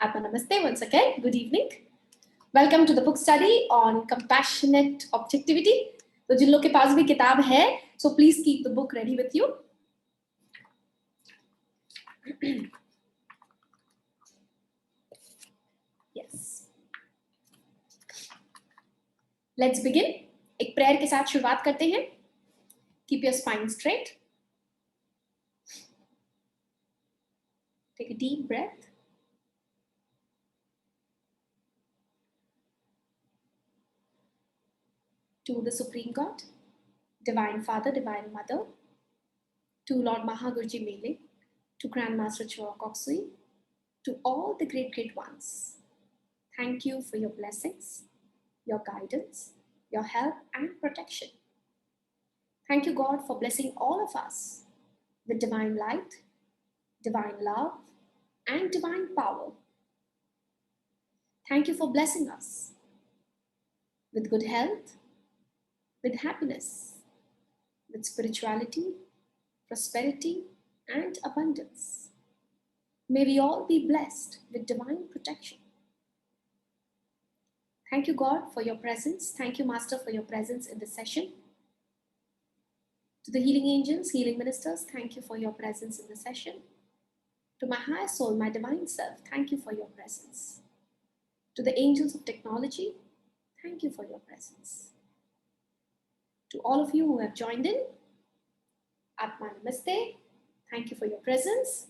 Atma Namaste once again. Good evening. Welcome to the book study on compassionate objectivity. तो जिन लोग के पास भी किताब है, so please keep the book ready with you. Yes. Let's begin. एक prayer के साथ शुरुआत करते हैं. Keep your spine straight. Take a deep breath. To the Supreme God, Divine Father, Divine Mother, to Lord Mahagurji Mele, to Grandmaster Choa Koksui, to all the great ones. Thank you for your blessings, your guidance, your help and protection. Thank you, God, for blessing all of us with divine light, divine love, and divine power. Thank you for blessing us with good health, with happiness, with spirituality, prosperity, and abundance. May we all be blessed with divine protection. Thank you, God, for your presence. Thank you, Master, for your presence in this session. To the healing angels, healing ministers, thank you for your presence in the session. To my higher soul, my divine self, thank you for your presence. To the angels of technology, thank you for your presence. To all of you who have joined in, Atma Namaste. Thank you for your presence.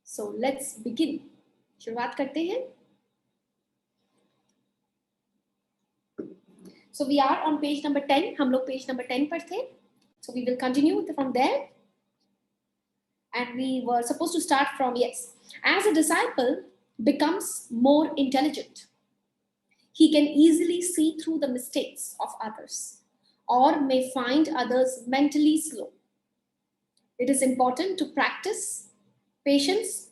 So let's begin. शुरुआत करते हैं. So we are on page number 10. हम लोग page number 10 पर थे. So we will continue from there. And we were supposed to start from, yes. As a disciple becomes more intelligent, he can easily see through the mistakes of others or may find others mentally slow. It is important to practice patience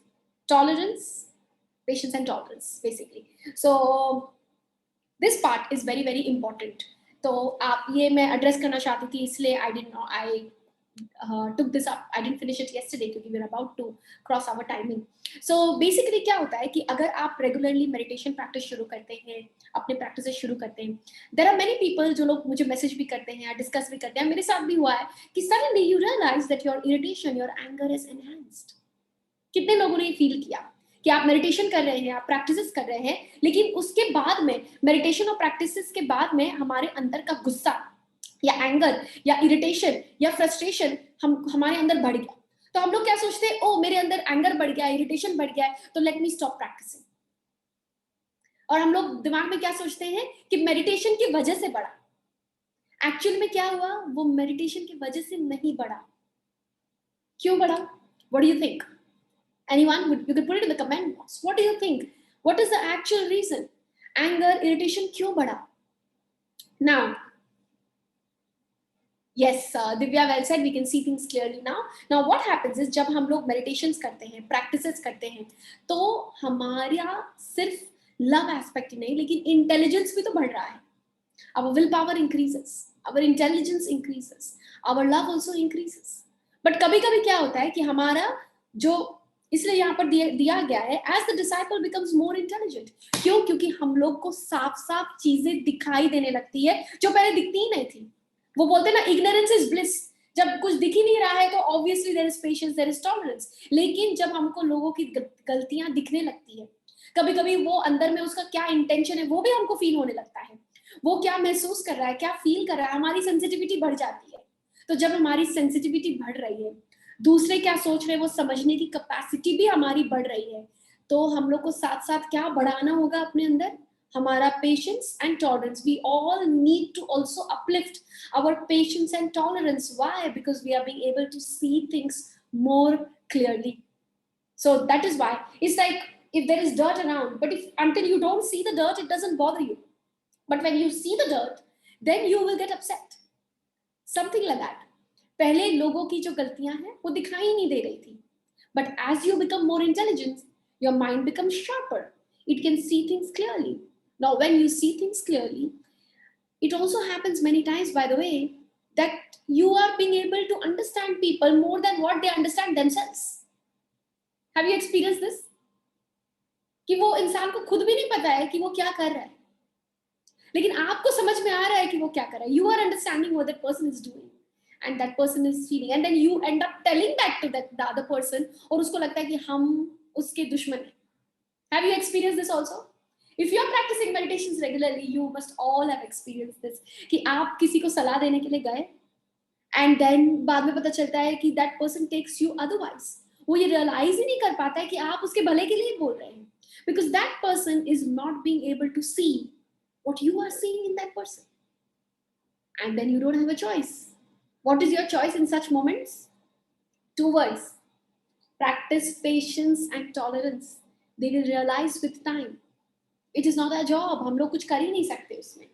and tolerance, basically. So this part is very important. तो आप ये मैं address करना चाहती थी, इसलिए I took this up. I didn't finish it yesterday because we were about to cross our timing. So basically क्या होता है कि अगर आप regularly meditation practice शुरू करते हैं, अपने practices शुरू करते हैं, there are many people जो लोग मुझे message भी करते हैं या discuss भी करते हैं, मेरे साथ भी हुआ है कि suddenly you realize that your irritation, your anger is enhanced. कितने लोगों ने feel किया कि आप मेडिटेशन कर रहे हैं, आप प्रैक्टिसेस कर रहे हैं, लेकिन उसके बाद में मेडिटेशन और प्रैक्टिसेस के बाद में हमारे अंदर का गुस्सा या एंगर या इरिटेशन या फ्रस्ट्रेशन हमारे अंदर बढ़ गया. तो हम लोग क्या सोचते हैं, ओ मेरे अंदर एंगर बढ़ गया, इरिटेशन बढ़ गया है, तो लेट मी स्टॉप प्रैक्टिसिंग. और हम लोग दिमाग में क्या सोचते हैं कि मेडिटेशन की वजह से बढ़ा. एक्चुअल में क्या हुआ, वो मेडिटेशन की वजह से नहीं बढ़ा. क्यों बढ़ा? What do you think? Anyone, you can put it in the comment box. What do you think? What is the actual reason? Anger, irritation, क्यों बढ़ा? Now, yes, Divya well said. We can see things clearly now. Now, what happens is जब हम लोग meditations करते हैं, practices करते हैं, तो हमारा सिर्फ love aspect ही नहीं, लेकिन intelligence भी तो बढ़ रहा है. Our willpower increases, our intelligence increases, our love also increases. But कभी-कभी क्या होता है कि हमारा जो इसलिए यहाँ पर दिया गया है, as the disciple becomes more intelligent. क्यों? क्योंकि हम लोग को साफ चीजें दिखाई देने लगती है जो पहले दिखती ही नहीं थी. वो बोलते हैं ना, ignorance is bliss. जब कुछ दिख ही नहीं रहा है तो obviously there is patience, there is tolerance. लेकिन जब हमको लोगों की गलतियां दिखने लगती है, कभी-कभी वो अंदर में उसका क्या इंटेंशन है वो भी हमको फील होने लगता है. वो क्या महसूस कर रहा है, क्या फील कर रहा है, हमारी सेंसिटिविटी बढ़ जाती है. तो जब हमारी सेंसिटिविटी बढ़ रही है, दूसरे क्या सोच रहे हैं वो समझने की कैपेसिटी भी हमारी बढ़ रही है, तो हम लोग को साथ क्या बढ़ाना होगा अपने अंदर, हमारा patience and tolerance. We all need to also uplift our patience and tolerance. Why? Because we are being able to see things more clearly. So that is why it's like if there is dirt around, but if until you don't see the dirt, it doesn't bother you. But when you see the dirt, then you will get upset. Something like that. पहले लोगों की जो गलतियां हैं वो दिखाई नहीं दे रही थी. But as you become more intelligent, your mind becomes sharper. It can see things clearly. Now, when you see things clearly, it also happens many times, by the way, that you are being able to understand people more than what they understand themselves. Have you experience this कि वो इंसान को खुद भी नहीं पता है कि वो क्या कर रहा है, लेकिन आपको समझ में आ रहा है कि वो क्या कर रहा है. You are understanding what that person is doing and that person is feeling, and then you end up telling that to that the other person, और उसको लगता है कि हम उसके दुश्मन हैं. Have you experienced this also? If you are practicing meditations regularly, you must all have experienced this कि आप किसी को सलाह देने के लिए गए and then बाद में पता चलता है कि that person takes you otherwise. वो ये realize ही नहीं कर पाता है कि आप उसके भले के लिए बोल रहे हैं, because that person is not being able to see what you are seeing in that person, and then you don't have a choice. What is your choice in such moments? 2 words: practice patience and tolerance. They will realize with time. It is not our job. हम लोग कुछ कर ही नहीं सकते उसमें.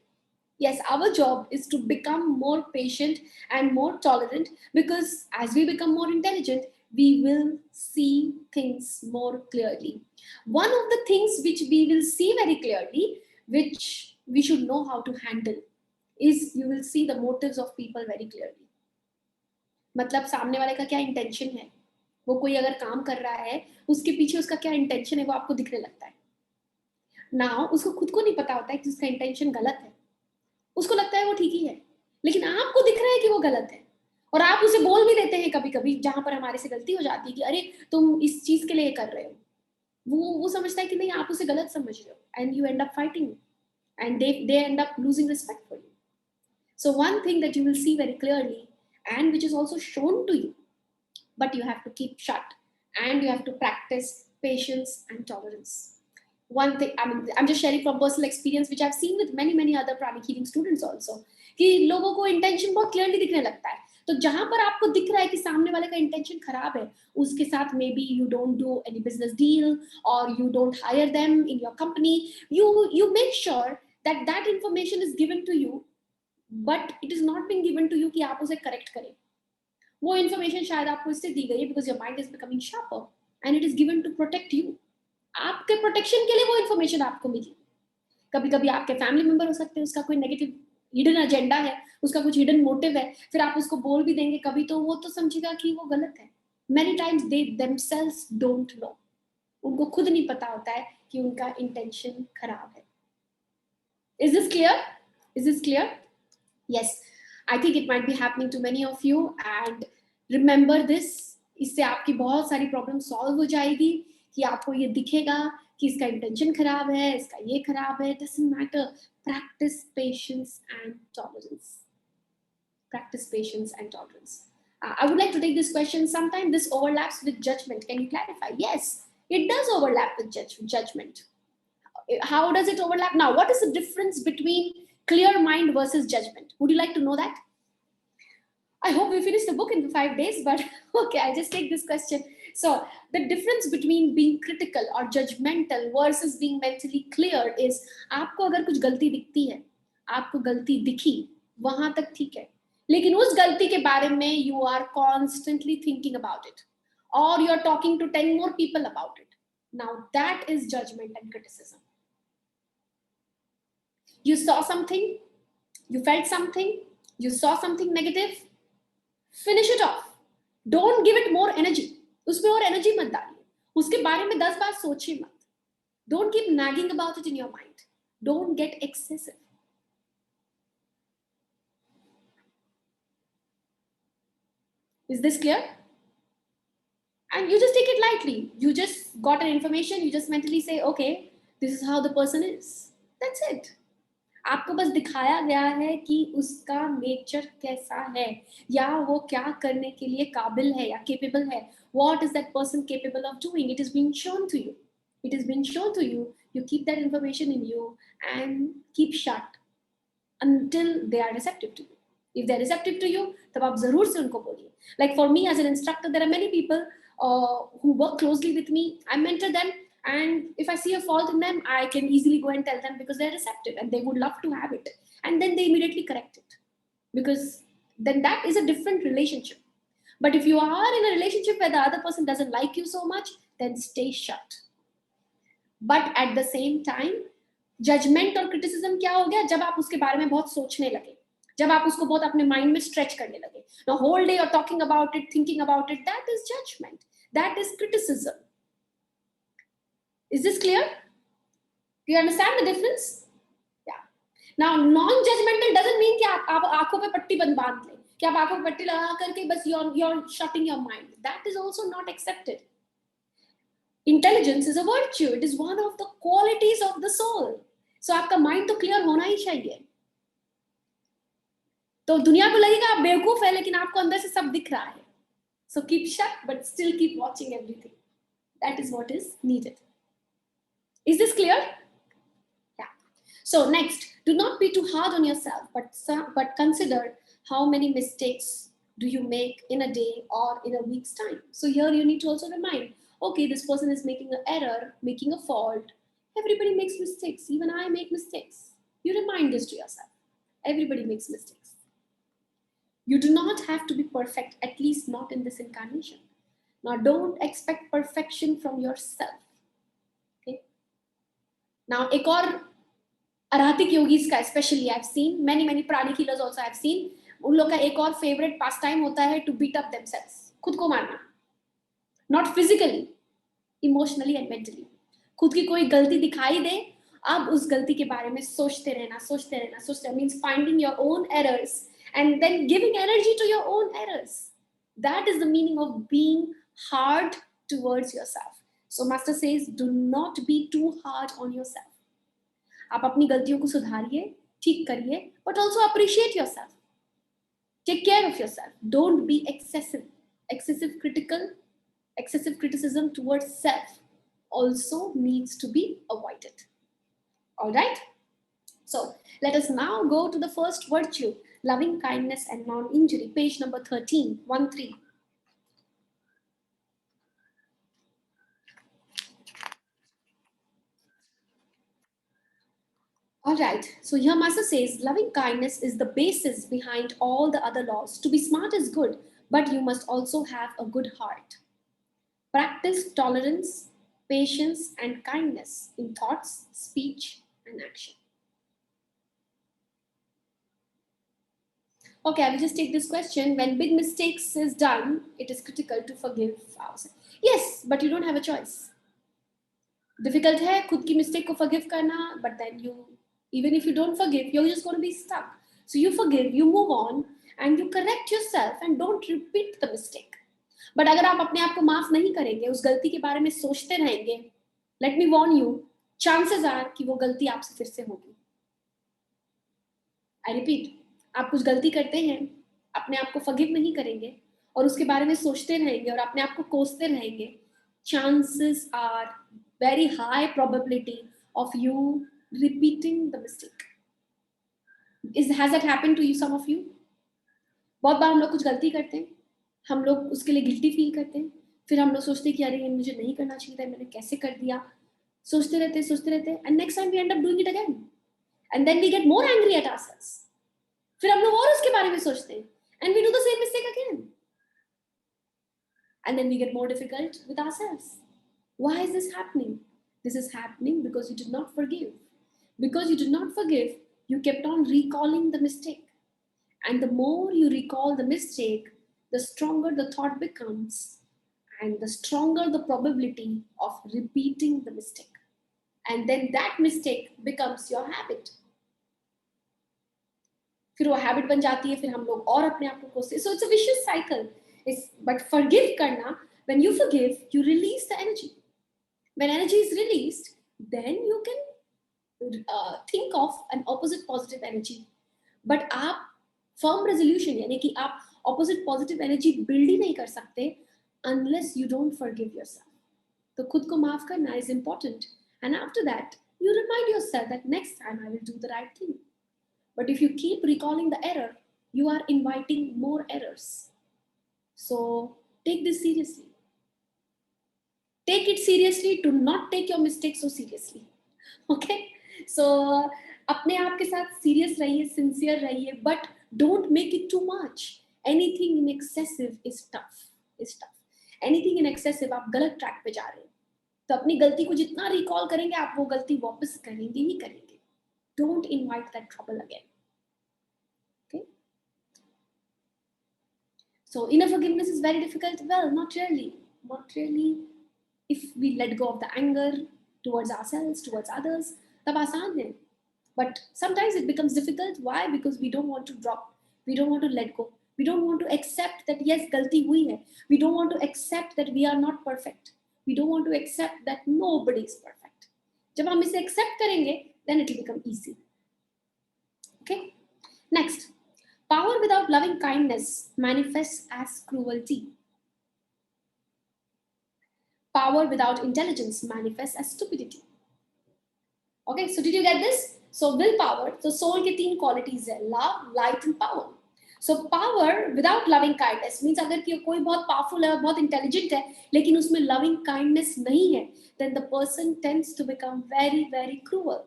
Yes, our job is to become more patient and more tolerant, because as we become more intelligent, we will see things more clearly. One of the things which we will see very clearly, which we should know how to handle, is you will see the motives of people very clearly. मतलब सामने वाले का क्या intention है, वो कोई अगर काम कर रहा है उसके पीछे उसका क्या इंटेंशन है वो आपको दिखने लगता है. नाउ उसको खुद को नहीं पता होता है कि उसका इंटेंशन गलत है, उसको लगता है वो ठीक ही है, लेकिन आपको दिख रहा है कि वो गलत है, और आप उसे बोल भी देते हैं कभी कभी जहां पर हमारे से गलती हो जाती है कि अरे तुम इस चीज के लिए कर रहे हो. वो समझता है कि नहीं आप उसे गलत समझ रहे हो, and you and up fighting, and they and up losing respect for you. So one thing that you will see very clearly, and which is also shown to you, but you have to keep shut, and you have to practice patience and tolerance. One thing, I mean, I'm just sharing from personal experience which I've seen with many other pranic healing students also, कि लोगों को intention बहुत clearly दिखने लगता है. तो जहां पर आपको दिख रहा है कि सामने वाले का इंटेंशन खराब है, उसके साथ maybe you don't do any business deal, और you don't hire them in your company. you make sure that that information is given to you, but it is not being given to you कि आप उसे correct करें. वो information शायद आपको इससे दी गई है because your mind is becoming sharper, and it is given to protect you. आपके प्रोटेक्शन के लिए वो इन्फॉर्मेशन आपको मिली. कभी कभी आपके फैमिली मेंबर हो सकते हैं, उसका कोई नेगेटिव हिडन एजेंडा है, उसका कुछ हिडन मोटिव है, फिर आप उसको बोल भी देंगे कभी तो वो तो समझेगा कि वो गलत है. Many times they themselves don't know, उनको खुद नहीं पता होता है कि उनका इंटेंशन खराब है. Is this clear? Is this clear? Yes, I think it might be happening to many of you, and remember this. इससे आपकी बहुत सारी प्रॉब्लम सॉल्व हो जाएगी कि आपको ये दिखेगा कि इसका इंटेंशन खराब है, इसका ये खराब है. Doesn't matter. Practice patience and tolerance. Practice patience and tolerance. I would like to take this question. Sometimes this overlaps with judgment. Can you clarify? Yes, it does overlap with judgment. How does it overlap? Now, what is the difference between clear mind versus judgment? Would you like to know that? I hope we finish the book in 5 days, but okay, I'll just take this question. So the difference between being critical or judgmental versus being mentally clear is, आपको अगर कुछ गलती दिखती है, आपको गलती दिखी, वहां तक ठीक है, लेकिन उस गलती के बारे में you are constantly thinking about it, or you're talking to 10 more people about it. Now that is judgment and criticism. You saw something, you felt something, you saw something negative, finish it off. Don't give it more energy. उसमें और energy मत डालिए, उसके बारे में 10 बार सोचिए मत. Don't keep nagging about it in your mind. Don't get excessive. Is this clear? And you just take it lightly. You just got an information, you just mentally say, okay, this is how the person is. That's it. आपको बस दिखाया गया है कि उसका nature कैसा है, या वो क्या करने के लिए काबिल है या केपेबल है. What is that person capable of doing? It is being shown to you. It is being shown to you. You keep that information in you and keep shut until they are receptive to you. If they are receptive to you, तब आप जरूर से उनको बोलिए. Like for me as an instructor, there are many people who work closely with me. I mentor them. And if I see a fault in them, I can easily go and tell them because they're receptive and they would love to have it. And then they immediately correct it. Because then that is a different relationship. But if you are in a relationship where the other person doesn't like you so much, then stay shut. But at the same time, judgment और criticism क्या हो गया? जब आप उसके बारे में बहुत सोचने लगे, जब आप उसको बहुत अपने mind में stretch करने लगे. Now whole day you're talking about it, thinking about it, that is judgment. That is criticism. Is this clear? Do you understand the difference? Yeah. Now non-judgmental doesn't mean कि आप आंखों पे पट्टी बांध लें, कि आप आंखों पे पट्टी लगा करके बस you're shutting your mind. That is also not accepted. Intelligence is a virtue. It is one of the qualities of the soul. So आपका mind तो clear होना ही चाहिए. तो दुनिया को लगेगा आप बेवकूफ है, लेकिन आपको अंदर से सब दिख रहा है. So keep shut, but still keep watching everything. That is what is needed. Is this clear? Yeah. So next, do not be too hard on yourself, but consider how many mistakes do you make in a day or in a week's time. So here you need to also remind, okay, this person is making an error, making a fault. Everybody makes mistakes. Even I make mistakes. You remind this to yourself. Everybody makes mistakes. You do not have to be perfect, at least not in this incarnation. Now, don't expect perfection from yourself. Okay. Now, एक और arhatic yogis का especially I've seen, many pranic healers also I've seen. उन लोग का एक और favorite pastime होता है to beat up themselves. खुद को मारना. Not physically, emotionally and mentally. खुद की कोई गलती दिखाई दे, अब उस गलती के बारे में सोचते रहना means finding your own errors and then giving energy to your own errors. That is the meaning of being hard towards yourself. So Master says, do not be too hard on yourself. आप अपनी गलतियों को सुधारिए, ठीक करिए, but also appreciate yourself. Take care of yourself. Don't be excessive. Excessive criticism towards self also needs to be avoided. All right? So let us now go to the first virtue, loving kindness and non-injury, page number 13, 1-3. All right, so here Master says, loving kindness is the basis behind all the other laws. To be smart is good, but you must also have a good heart. Practice tolerance, patience, and kindness in thoughts, speech, and action. Okay, I will just take this question. When big mistakes is done, it is critical to forgive ourselves. Yes, but you don't have a choice. Difficult है खुद की mistake को forgive करना, but then even if you don't forgive, you're just going to be stuck. So you forgive, you move on, and you correct yourself and don't repeat the mistake. But अगर आप अपने आप को माफ नहीं करेंगे, उस गलती के बारे में सोचते रहेंगे, let me warn you, chances are कि वो गलती आपसे फिर से होगी. I repeat, आप कुछ गलती करते हैं, अपने आप को forgive नहीं करेंगे और उसके बारे में सोचते रहेंगे और अपने आप को कोसते रहेंगे, chances are very high probability of you repeating the mistake. Has that happened to you, some of you? बहुत बार हम लोग कुछ गलती करते हैं, हम लोग उसके लिए गिल्टी फील करते हैं, फिर हम लोग सोचते हैं कि अरे ये मुझे नहीं करना चाहिए था, मैंने कैसे कर दिया, सोचते रहते and next time we end up doing it again and then we get more angry at ourselves. फिर हम लोग और उसके बारे में सोचते हैं and we do the same mistake again and then we get more difficult with ourselves. Why is this happening? This is happening because you did not forgive. Because you did not forgive, you kept on recalling the mistake. And the more you recall the mistake, the stronger the thought becomes and the stronger the probability of repeating the mistake. And then that mistake becomes your habit. फिर वो habit बन जाती है, फिर हम लोग और अपने आप को कोसते हैं. So it's a vicious cycle. But forgive करना, when you forgive, you release the energy. When energy is released, then you can think of an opposite positive energy. But आप firm resolution यानी कि आप opposite positive energy build ही नहीं कर सकते unless you don't forgive yourself. तो खुद को माफ करना is important. And after that, you remind yourself that next time I will do the right thing. But if you keep recalling the error, you are inviting more errors. So take this seriously. Take it seriously. Do not take your mistakes so seriously. Okay? So अपने आप के साथ serious रहिए, sincere रहिए, but don't make it too much. Anything in excessive is tough. Anything in excessive आप गलत track पे जा रहे हैं. तो अपनी गलती को जितना recall करेंगे, आप वो गलती वापस करेंगे ही करेंगे. Don't invite that trouble again. Okay? So inner forgiveness is very difficult. Well, not really. If we let go of the anger, towards ourselves, towards others, तब आसान है. But sometimes it becomes difficult. Why? Because we don't want to drop. We don't want to let go. We don't want to accept that yes, गलती हुई है. We don't want to accept that we are not perfect. We don't want to accept that nobody is perfect. जब हम इसे accept करेंगे, then it will become easy. Okay. Next, power without loving kindness manifests as cruelty. Power without intelligence manifests as stupidity. Okay, so did you get this? So willpower, so soul के तीन qualities है, love, light and power. So power without loving kindness means अगर कोई बहुत powerful है, बहुत intelligent है, लेकिन उसमें loving kindness नहीं है, then the person tends to become very, very cruel.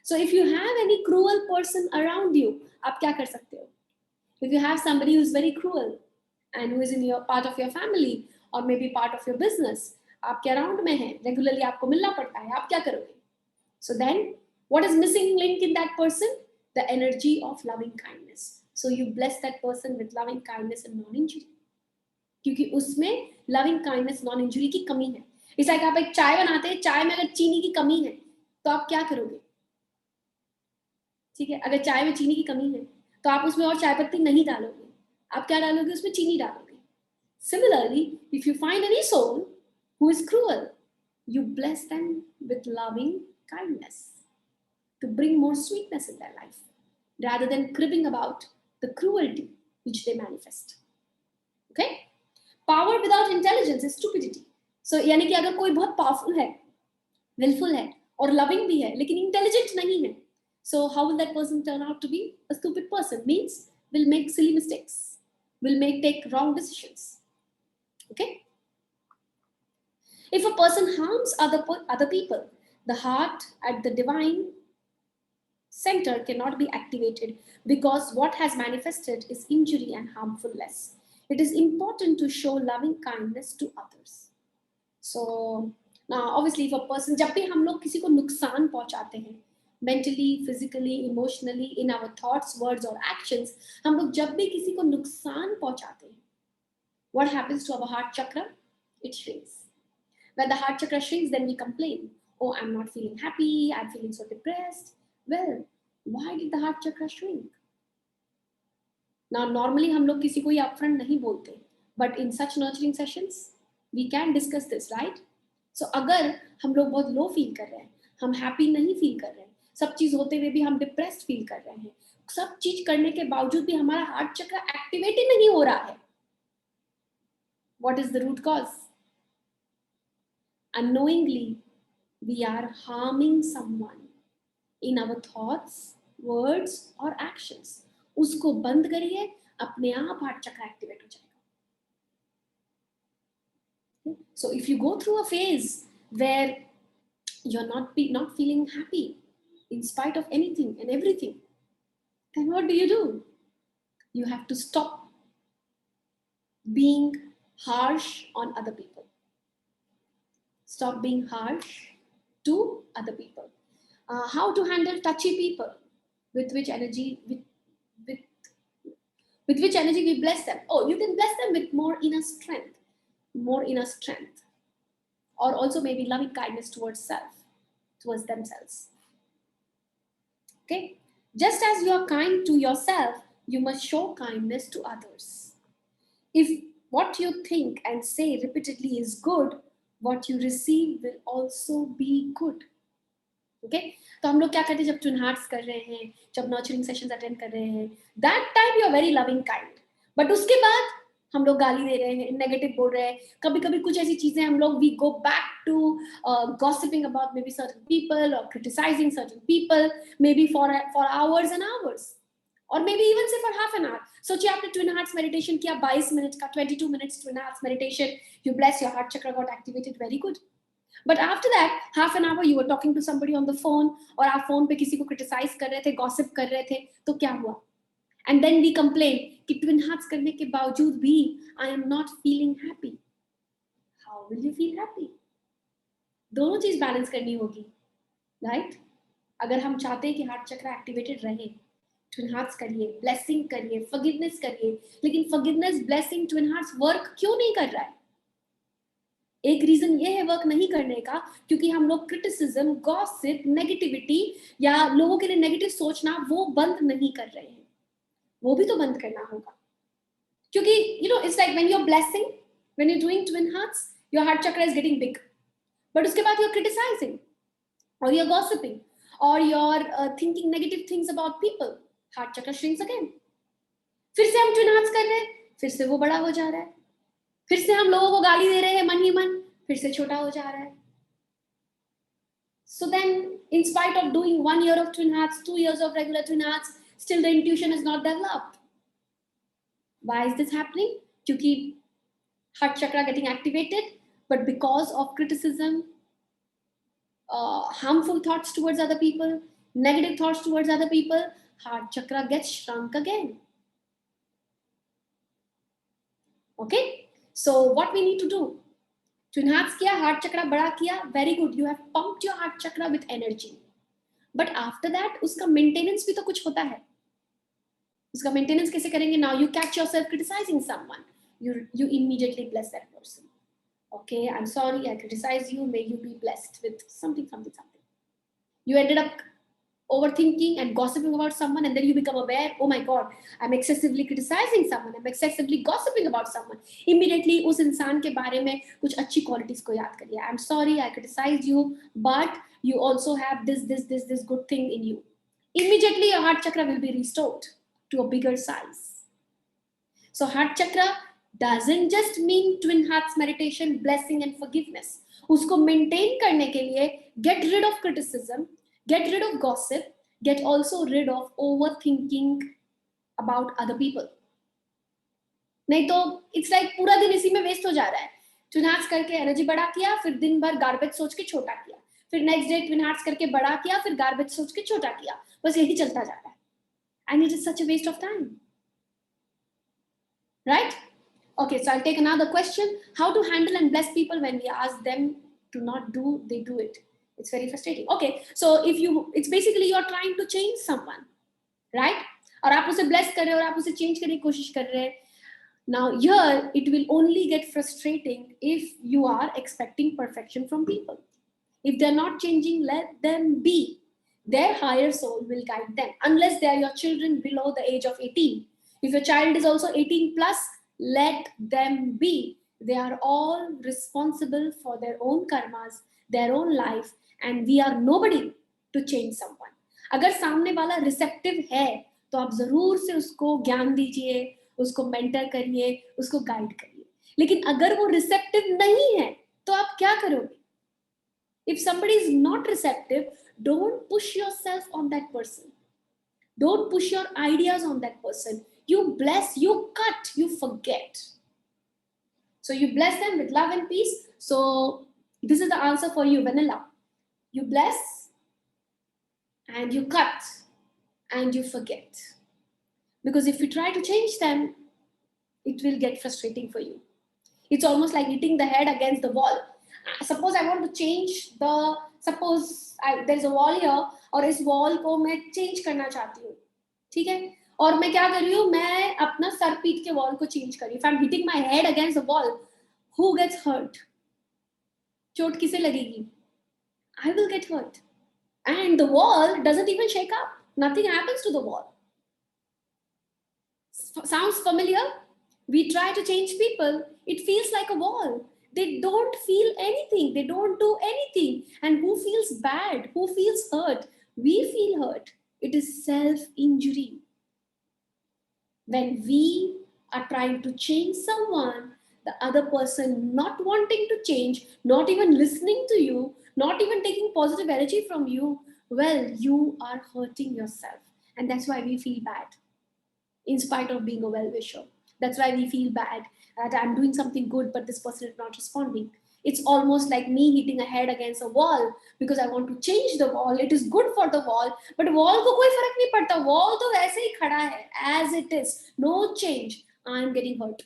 So if you have any cruel person around you, आप क्या कर सकते हो? If you have somebody who is very cruel and who is in your part of your family or maybe part of your business, आपके around में है, regularly आपको मिलना पड़ता है, आप क्या करोगे? So then, what is missing link in that person? The energy of loving kindness. So you bless that person with loving kindness and non-injury. क्योंकि उसमें loving kindness, non-injury की कमी है. इस like आप एक चाय बनाते हैं, चाय में अगर चीनी की कमी है, तो आप क्या करोगे? ठीक है, अगर चाय में चीनी की कमी है, तो आप उसमें और चाय पत्ती नहीं डालोगे. आप क्या डालोगे? उसमें चीनी डालोगे. Similarly, if you find any soul who is cruel, you bless them with loving kindness to bring more sweetness in their life rather than cribbing about the cruelty which they manifest. Okay? Power without intelligence is stupidity. So यानी कि अगर कोई बहुत powerful है, willful है और loving भी है, लेकिन intelligent नहीं है, so how will that person turn out to be a stupid person? Means will make silly mistakes, will take wrong decisions. Okay? If a person harms other people, the heart at the divine center cannot be activated because what has manifested is injury and harmfulness. It is important to show loving kindness to others. So now obviously if a person, जब भी हम लोग किसी को नुकसान पहुंचाते हैं, mentally, physically, emotionally, in our thoughts, words or actions, हम लोग जब भी किसी को नुकसान पहुंचाते हैं, what happens to our heart chakra? It shrinks. When the heart chakra shrinks, then we complain. Oh, I'm not feeling happy. I'm feeling so depressed. Well, why did the heart chakra shrink? Now, normally हम लोग किसी को ये upfront नहीं बोलते, but in such nurturing sessions, we can discuss this, right? So अगर हम लोग बहुत low feel कर रहे हैं, हम happy नहीं feel कर रहे हैं, सब चीज होते हुए भी हम depressed feel कर रहे हैं, सब चीज करने के बावजूद भी हमारा heart chakra activate ही नहीं हो रहा है. What is the root cause? Unknowingly, we are harming someone in our thoughts, words or actions. उसको बंद करिए, अपने आप हार्ट चक्र एक्टिवेट हो जाएगा. So if you go through a phase where you're not feeling happy in spite of anything and everything, then what do? You have to stop being harsh on other people. Stop being harsh to other people. How to handle touchy people? With which energy we bless them? Oh, you can bless them with more inner strength, or also maybe loving kindness towards themselves. Okay, just as you are kind to yourself, you must show kindness to others. If what you think and say repeatedly is good, what you receive will also be good. Okay? तो हम लोग क्या करते हैं जब twin hearts कर रहे हैं, जब नर्चरिंग सेशंस अटेंड कर रहे हैं, that time you are very loving kind, but उसके बाद हम लोग गाली दे रहे हैं, नेगेटिव बोल रहे हैं, कभी कभी कुछ ऐसी चीजें हम लोग we go back to gossiping about maybe certain people और criticising certain people, maybe for hours and hours, और मे बी इवन से फॉर हाफ एन आवर. सोचिए आपने ट्विन हार्ट्स मेडिटेशन किया 22 मिनट का, 22 minutes twin hearts meditation, you bless your heart chakra got activated, very good. But after that, half an hour you were talking to somebody on the phone, और आप phone पे किसी को criticise कर रहे थे, गॉसिप कर रहे थे, तो क्या हुआ? And then we complain कि ट्विन हार्ट्स करने के बावजूद भी I am not feeling happy. How will you feel happy? दोनों चीज बैलेंस करनी होगी, राइट? अगर हम चाहते हैं कि हार्ट चक्र एक्टिवेटेड रहे, ट्विन हार्ट्स करिए, ब्लेसिंग करिए, फॉरगिवनेस करिए, लेकिन forgiveness, blessing, twin hearts work क्यों नहीं कर रहा है? एक रीजन ये है वर्क नहीं करने का, क्योंकि हम लोग क्रिटिसिज्म, गॉसिप, नेगेटिविटी या लोगों के लिए नेगेटिव सोचना वो बंद नहीं कर रहे हैं. वो भी तो बंद करना होगा, क्योंकि it's like when you are blessing, when you doing twin hearts, your heart chakra is getting big, but उसके बाद you are criticising or you're gossiping or you're thinking negative things about people, heart chakra shrinks again. फिर से हम twin hearts कर रहे हैं, फिर से वो बड़ा हो जा रहा है, फिर से हम लोगों को गाली दे रहे हैं मन ही मन, फिर से छोटा हो जा रहा है. So then, in spite of doing 1 year of twin hearts, 2 years of regular twin hearts, still the intuition is not developed. Why is this happening? क्योंकि heart chakra getting activated, but because of criticism, harmful thoughts towards other people, negative thoughts towards other people, heart chakra gets shrunk again. Okay, so what we need to do, twin hearts kiya, heart chakra bada kiya, very good, you have pumped your heart chakra with energy, but after that uska maintenance bhi to kuch hota hai. Uska maintenance kaise karenge? Now you catch yourself criticizing someone, you immediately bless that person. Okay, I'm sorry, I criticized you, may you be blessed with something. You ended up overthinking and gossiping about someone, and then you become aware, oh my god, I'm excessively criticizing someone, I'm excessively gossiping about someone. Immediately उस इंसान के बारे में कुछ अच्छी qualities को याद करिए. I'm sorry, I criticized you, but you also have this good thing in you. Immediately your heart chakra will be restored to a bigger size. So heart chakra doesn't just mean twin hearts meditation, blessing and forgiveness. उसको maintain करने के लिए get rid of criticism, get rid of gossip, get also rid of overthinking about other people. नहीं तो it's like पूरा दिन इसी में waste हो जा रहा है. twin hearts करके energy बड़ा किया, फिर दिन भर garbage सोच के छोटा किया, फिर next day twin hearts करके बड़ा किया, फिर garbage सोच के छोटा किया, बस यही चलता जा रहा है. And it is such a waste of time, right? Okay, so I'll take another question. How to handle and bless people when we ask them to not do, they do it. It's very frustrating. Okay, so it's basically you're trying to change someone, right? और आप उसे bless कर रहे हो और आप उसे change करने की कोशिश कर रहे हैं. Now here, it will only get frustrating if you are expecting perfection from people. If they're not changing, let them be. Their higher soul will guide them, unless they are your children below the age of 18. If your child is also 18 plus, let them be. They are all responsible for their own karmas, their own life, and we are nobody to change someone. अगर सामने वाला receptive है तो आप जरूर से उसको ज्ञान दीजिए, उसको मेंटर करिए, उसको गाइड करिए. लेकिन अगर वो रिसेप्टिव नहीं है तो आप क्या करोगे? If somebody is not receptive, don't push yourself on that person. Don't push your ideas on that person. You bless, you cut, you forget. So you bless them with love and peace. So this is the answer for you, Vanilla. You bless and you cut and you forget. Because if you try to change them, it will get frustrating for you. It's almost like hitting the head against the wall. Suppose I want to change there's a wall here, और इस wall को मैं change करना चाहती हूँ, ठीक है? और मैं क्या कर रही हूँ? मैं अपना सर पीट के wall को change कर रही हूँ. If I'm hitting my head against the wall, who gets hurt? चोट किसे लगेगी? I will get hurt. And the wall doesn't even shake up. Nothing happens to the wall. Sounds familiar? We try to change people. It feels like a wall. They don't feel anything. They don't do anything. And who feels bad? Who feels hurt? We feel hurt. It is self-injury. When we are trying to change someone, the other person not wanting to change, not even listening to you, not even taking positive energy from you, well, you are hurting yourself. And that's why we feel bad, in spite of being a well-wisher. That's why we feel bad that I'm doing something good, but this person is not responding. It's almost like me hitting a head against a wall because I want to change the wall. It is good for the wall, but wall को कोई फर्क नहीं पड़ता. Wall तो वैसे ही खड़ा है, as it is. No change. I am getting hurt.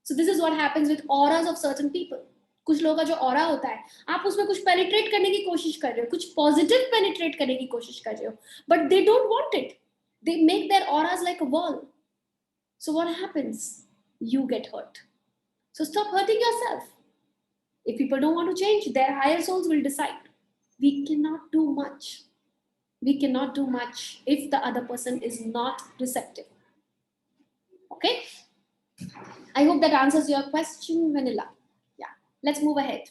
So this is what happens with auras of certain people. कुछ लोगों का जो ऑरा होता है, आप उसमें कुछ पेनिट्रेट करने की कोशिश कर रहे हो, कुछ पॉजिटिव पेनिट्रेट करने की कोशिश कर रहे हो, but they don't want it. They make their auras like a wall. So what happens? You get hurt. So stop hurting yourself. If people don't want to change, their higher souls will decide. We cannot do much. We cannot do much if the other person is not receptive. Okay? I hope that answers your question, Vanilla. Yeah, let's move ahead.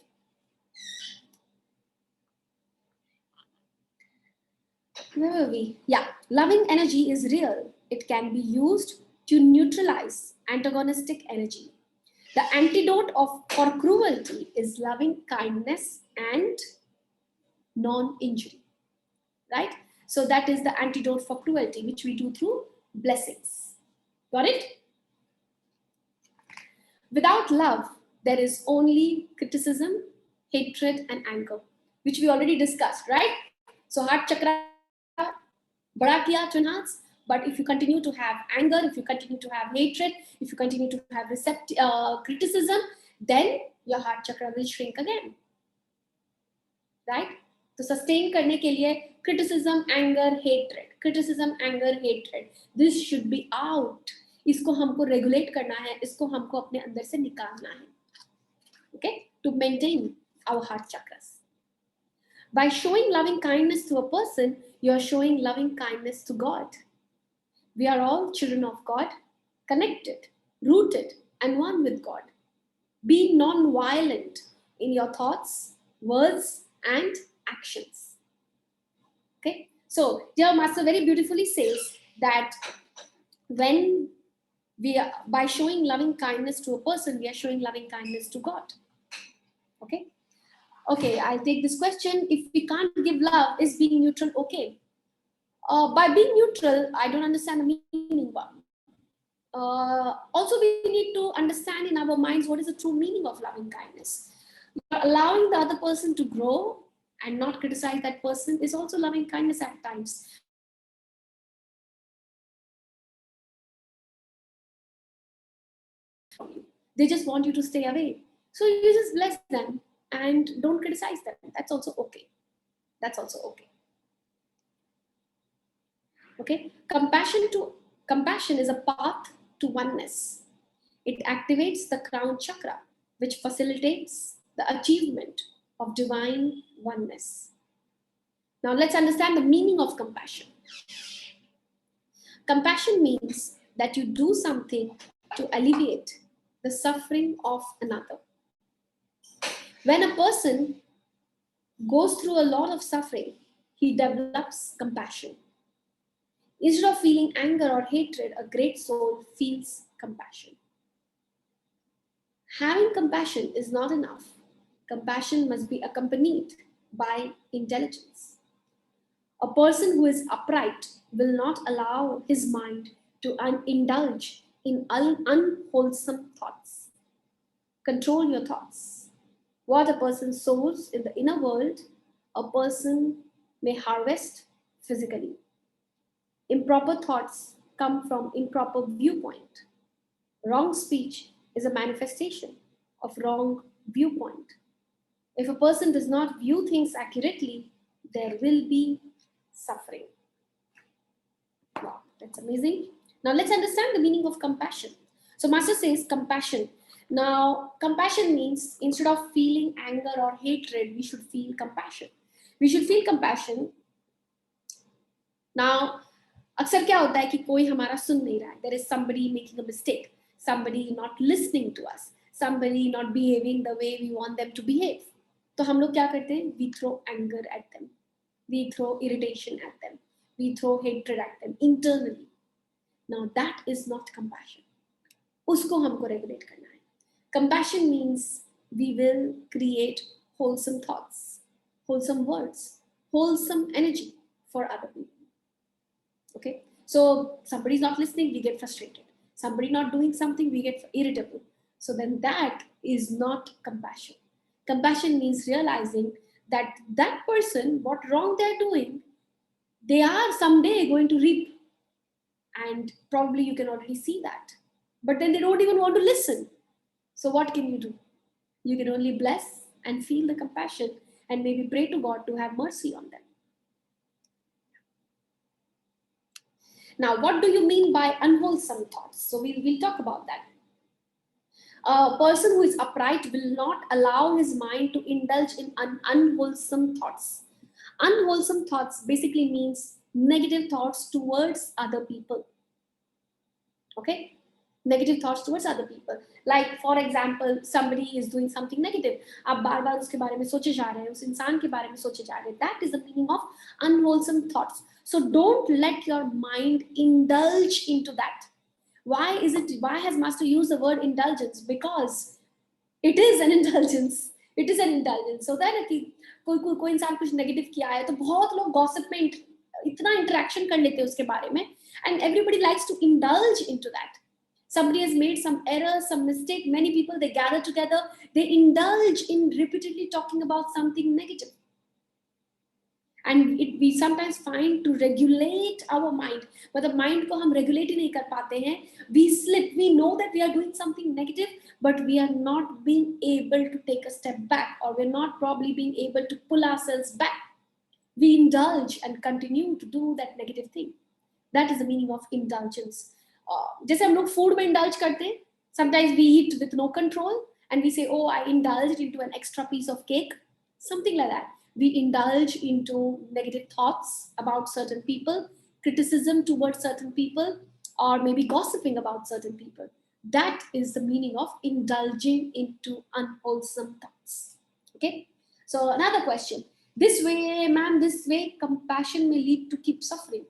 Where were we? Yeah, loving energy is real. It can be used to neutralize antagonistic energy. The antidote for cruelty is loving kindness and non-injury, right? So that is the antidote for cruelty, which we do through blessings. Got it? Without love, there is only criticism, hatred, and anger, which we already discussed, right? So heart chakra, bada kiya to enhance. But if you continue to have anger, if you continue to have hatred, if you continue to have criticism, then your heart chakra will shrink again, right? तो sustain करने के लिए criticism, anger, hatred, this should be out. इसको हमको regulate करना है, इसको हमको अपने अंदर से निकालना है, okay, to maintain our heart chakras. By showing loving kindness to a person, you are showing loving kindness to God. We are all children of God, connected, rooted, and one with God. Be non-violent in your thoughts, words, and actions. Okay, so dear Master very beautifully says that when we are, by showing loving kindness to a person, we are showing loving kindness to God. Okay, okay, I'll take this question. If we can't give love, is being neutral okay? By being neutral, I don't understand the meaning. Also, we need to understand in our minds what is the true meaning of loving kindness. You're allowing the other person to grow and not criticize that person is also loving kindness at times. They just want you to stay away. So you just bless them and don't criticize them. That's also okay. That's also okay. Okay. Compassion is a path to oneness. It activates the crown chakra, which facilitates the achievement of divine oneness. Now let's understand the meaning of compassion. Compassion means that you do something to alleviate the suffering of another. When a person goes through a lot of suffering, he develops compassion. Instead of feeling anger or hatred, a great soul feels compassion. Having compassion is not enough. Compassion must be accompanied by intelligence. A person who is upright will not allow his mind to indulge in unwholesome thoughts. Control your thoughts. What a person sows in the inner world, a person may harvest physically. Improper thoughts come from improper viewpoint. Wrong speech is a manifestation of wrong viewpoint. If a person does not view things accurately, there will be suffering. Wow, that's amazing. Now let's understand the meaning of compassion. So Master says compassion. Now, compassion means instead of feeling anger or hatred, we should feel compassion. We should feel compassion. Now, अक्सर क्या होता है कि कोई हमारा सुन नहीं रहा है. There is somebody making a mistake, somebody not listening to us, somebody not behaving the way we want them to behave. तो हम लोग क्या करते हैं? We throw anger at them, we throw irritation at them, we throw hatred at them internally. Now that is not compassion. उसको हमको regulate करना है. Compassion means we will create wholesome thoughts, wholesome words, wholesome energy for other people. Okay, so somebody's not listening, we get frustrated. Somebody not doing something, we get irritable. So then that is not compassion. Compassion means realizing that that person, what wrong they're doing, they are someday going to reap. And probably you can already see that. But then they don't even want to listen. So what can you do? You can only bless and feel the compassion and maybe pray to God to have mercy on them. Now, what do you mean by unwholesome thoughts? So we'll talk about that. A person who is upright will not allow his mind to indulge in unwholesome thoughts. Unwholesome thoughts basically means negative thoughts towards other people. Okay? Negative thoughts towards other people. Like for example, somebody is doing something negative. आप बार बार उसके बारे में सोचे जा रहे हैं, उस इंसान के बारे में सोचे जा रहे हैं. That is the meaning of unwholesome thoughts. So don't let your mind indulge into that. Why has master used the word indulgence? Because it is an indulgence. It is an indulgence. So that कि कोई इंसान कुछ negative किया है तो बहुत लोग gossip में इतना इंटरेक्शन कर लेते हैं उसके बारे में, and everybody likes to indulge into that. Somebody has made some error, some mistake, many people, they gather together, they indulge in repeatedly talking about something negative. And we sometimes find to regulate our mind, but the mind को हम regulate ही नहीं कर पाते हैं. We slip. We know that we are doing something negative, but we are not being able to take a step back, or we're not probably being able to pull ourselves back. We indulge and continue to do that negative thing. That is the meaning of indulgence. जैसे हम लोग food में indulge करते हैं, sometimes we eat with no control and we say, oh, I indulged into an extra piece of cake, something like that. We indulge into negative thoughts about certain people, criticism towards certain people, or maybe gossiping about certain people. That is the meaning of indulging into unwholesome thoughts. Okay? So another question. This way, ma'am, this way, compassion may lead to keep suffering.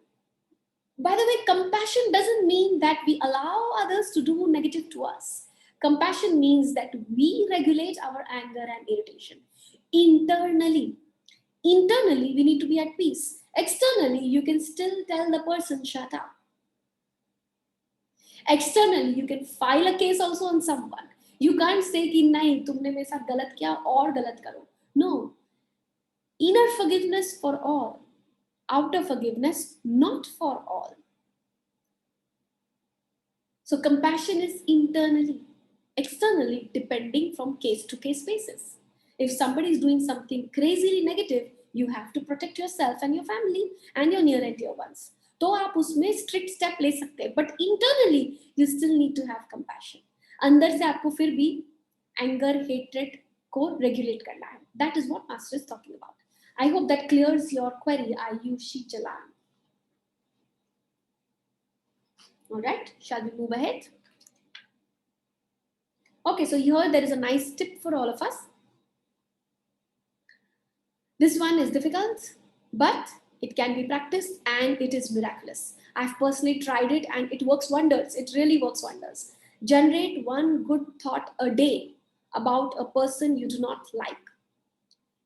By the way, compassion doesn't mean that we allow others to do negative to us. Compassion means that we regulate our anger and irritation. Internally, we need to be at peace. Externally, you can still tell the person, shut up. Externally, you can file a case also on someone. You can't say कि नहीं तुमने मेरे साथ गलत किया और गलत करो. No. Inner forgiveness for all. Outer forgiveness not for all. So compassion is internally. Externally, depending from case to case basis. If somebody is doing something crazily negative, you have to protect yourself and your family and your near and dear ones. तो आप उसमें strict step ले सकते हैं, but internally you still need to have compassion. अंदर से आपको फिर भी anger, hatred को regulate करना है. That is what Master is talking about. I hope that clears your query, Ayushi Jalan. All right, shall we move ahead? Okay, so here there is a nice tip for all of us. This one is difficult, but it can be practiced and it is miraculous. I've personally tried it and it works wonders. It really works wonders. Generate one good thought a day about a person you do not like.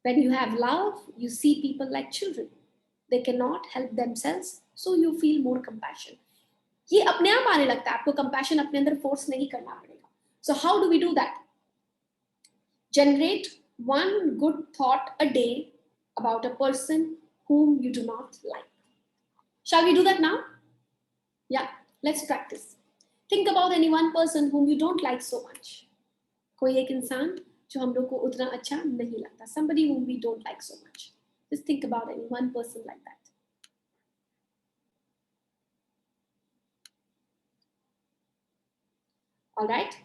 When you have love, you see people like children. They cannot help themselves, so you feel more compassion. ये अपने आप आने लगता है, आपको compassion अपने अंदर force नहीं करना पड़ेगा. So how do we do that? Generate one good thought a day about a person whom you do not like. Shall we do that now? Yeah, let's practice. Think about any one person whom you don't like so much. कोई एक इंसान जो हम लोग को उतना अच्छा नहीं लगता. Somebody whom we don't like so much. Just think about any one person like that. All right.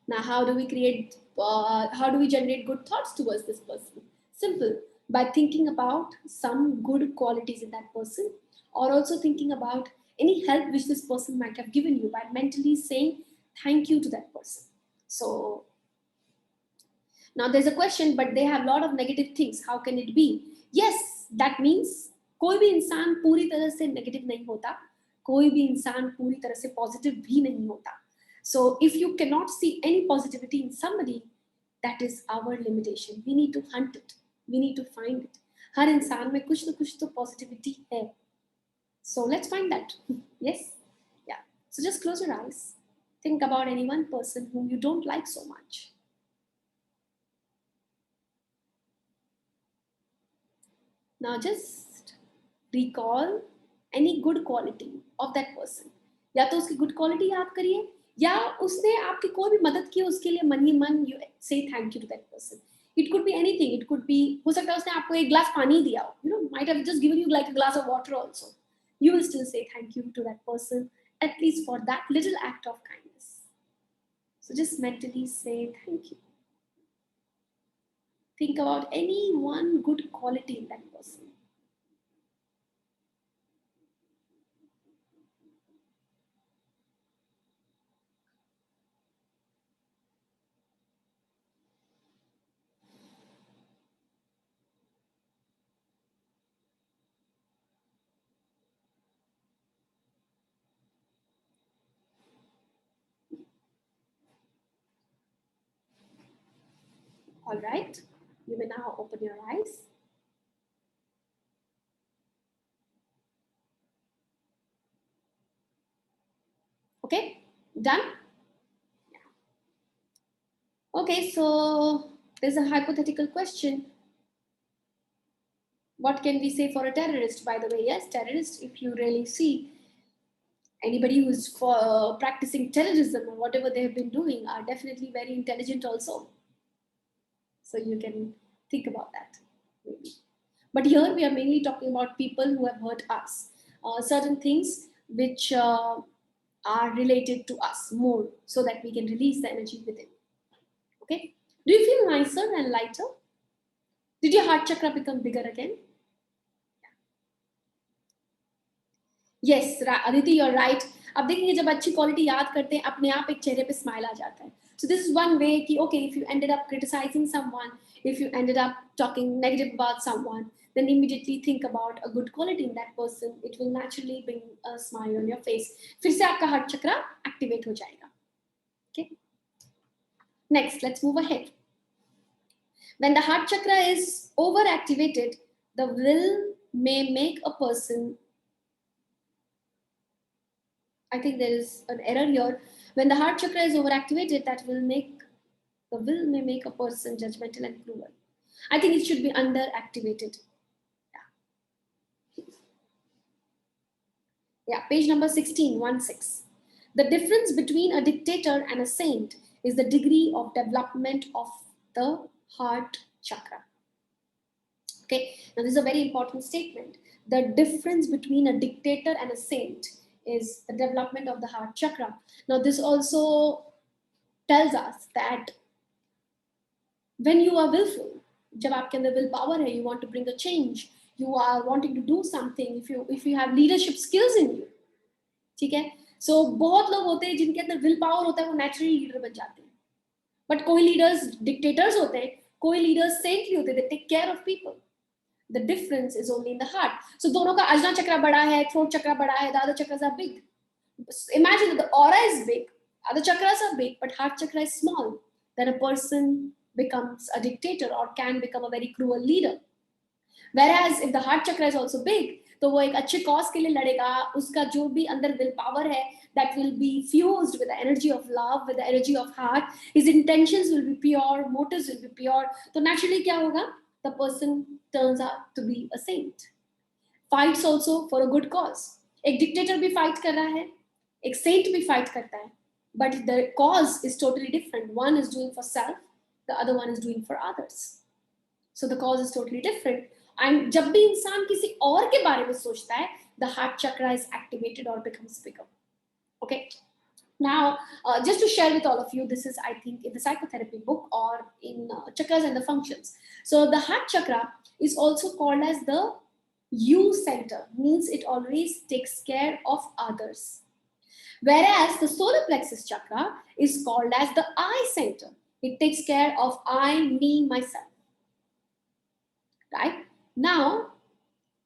Now, how do we generate good thoughts towards this person? Simple. By thinking about some good qualities in that person, or also thinking about any help which this person might have given you, by mentally saying thank you to that person. So now there's a question, but they have a lot of negative things. How can it be? Yes, that means कोई भी इंसान पूरी तरह से negative नहीं होता, कोई भी इंसान पूरी तरह से positive भी नहीं होता. So if you cannot see any positivity in somebody, that is our limitation. We need to hunt it. We need to find it. हर इंसान में कुछ न कुछ तो positivity है. So let's find that. Yes? Yeah. So just close your eyes. Think about any one person whom you don't like so much. Now just recall any good quality of that person. या तो उसकी good quality याद करिए, या उसने आपकी कोई भी मदद की उसके लिए मन ही मन you say thank you to that person. It could be anything. It could be, हो सकता है उसने आपको एक glass पानी दिया हो, you know, might have just given you like a glass of water also. You will still say thank you to that person, at least for that little act of kindness. So just mentally say thank you. Think about any one good quality in that person. All right. You may now open your eyes. Okay, done? Okay, so there's a hypothetical question. What can we say for a terrorist? By the way, yes, terrorist, if you really see anybody who's for practicing terrorism or whatever they have been doing are definitely very intelligent also. So you can think about that maybe. But here we are mainly talking about people who have hurt us. Certain things which are related to us more so that we can release the energy within. Okay. Do you feel nicer and lighter? Did your heart chakra become bigger again? Yes, Aditi, you're right. अब देखेंगे जब अच्छी quality याद करते हैं अपने आप एक चेहरे पे स्माइल आ जाता है. So this is one way कि okay, if you ended up criticizing someone, if you ended up talking negative about someone, then immediately think about a good quality in that person. It will naturally bring a smile on your face. फिर से आपका heart chakra activate हो जाएगा. Okay. Next, let's move ahead. When the heart chakra is overactivated, the will may make a person. I think there is an error here. When the heart chakra is overactivated, that will make the will may make a person judgmental and cruel. I think it should be underactivated. Yeah, page number 16, 16. The difference between a dictator and a saint is the degree of development of the heart chakra. Okay, now this is a very important statement. The difference between a dictator and a saint is the development of the heart chakra. Now this also tells us that when you are willful, जब आपके अंदर will power है, you want to bring a change, you are wanting to do something, if you have leadership skills in you, ठीक है. So बहुत लोग होते हैं जिनके अंदर will power होता है, वो naturally leader बन जाते हैं. But कोई leaders dictators होते हैं, कोई leaders saintly होते हैं, they take care of people. The difference is only in the heart. So दोनों का ajna chakra बड़ा है, throat chakra बड़ा है, the other chakras are big. Imagine that the aura is big, other chakras are big, but heart chakra is small. Then a person becomes a dictator or can become a very cruel leader. Whereas if the heart chakra is also big, तो वो एक अच्छे cause के लिए लड़ेगा, उसका जो भी अंदर will power है, that will be fused with the energy of love, with the energy of heart. His intentions will be pure, motives will be pure. तो naturally क्या होगा? The person turns out to be a saint. Fights also for a good cause. एक dictator भी fight कर रहा है, एक saint भी fight करता है, but the cause is totally different. One is doing for self, the other one is doing for others. So the cause is totally different. And जब भी इंसान किसी और के बारे में सोचता है, the heart chakra is activated or becomes bigger. Okay. Now, just to share with all of you, this is, I think, in the psychotherapy book or in chakras and the functions. So the heart chakra is also called as the U center, means it always takes care of others. Whereas the solar plexus chakra is called as the I center. It takes care of I, me, myself. Right? Now,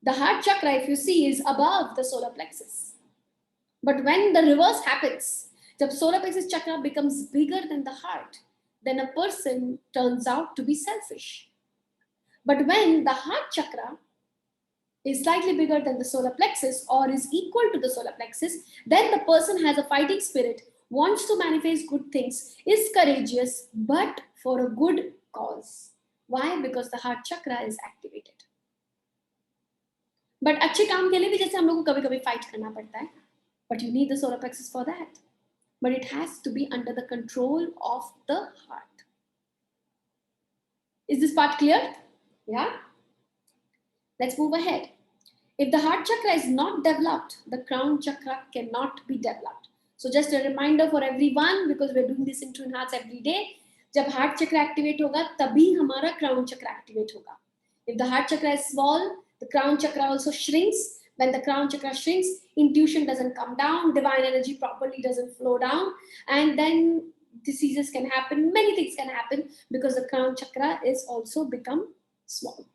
the heart chakra, if you see, is above the solar plexus. But when the reverse happens, the solar plexus chakra becomes bigger than the heart, then a person turns out to be selfish. But when the heart chakra is slightly bigger than the solar plexus or is equal to the solar plexus, then the person has a fighting spirit, wants to manifest good things, is courageous, but for a good cause. Why? Because the heart chakra is activated. But अच्छे काम के लिए भी जैसे हम लोगों को कभी-कभी fight करना पड़ता है, but you need the solar plexus for that. But it has to be under the control of the heart. Is this part clear? Yeah? Let's move ahead. If the heart chakra is not developed, the crown chakra cannot be developed. So just a reminder for everyone, because we're doing this in Twin Hearts every day. जब heart chakra activate होगा तभी हमारा crown chakra activate होगा. If the heart chakra is small, the crown chakra also shrinks. When the crown chakra shrinks, intuition doesn't come down, divine energy properly doesn't flow down, and then diseases can happen, many things can happen, because the crown chakra is also become small.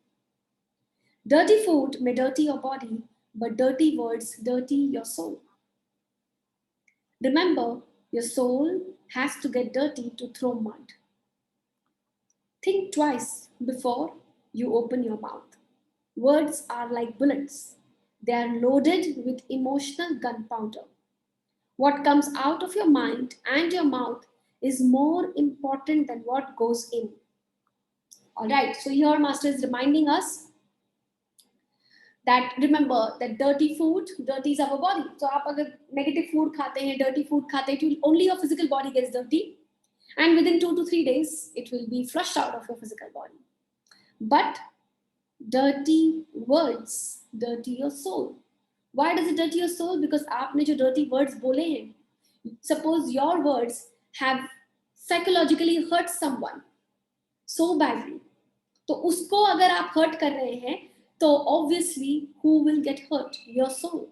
Dirty food may dirty your body, but dirty words dirty your soul. Remember, your soul has to get dirty to throw mud. Think twice before you open your mouth. Words are like bullets. They are loaded with emotional gunpowder. What comes out of your mind and your mouth is more important than what goes in. All right, so here Master is reminding us that remember that dirty food dirties our body. So आप अगर negative food खाते हैं, dirty food खाते हैं, only your physical body gets dirty, and within 2 to 3 days it will be flushed out of your physical body. But dirty words dirty your soul. Why does it dirty your soul? Because आपने जो dirty words बोले हैं, suppose your words have psychologically hurt someone so badly, तो उसको अगर आप hurt कर रहे हैं, तो obviously who will get hurt? Your soul.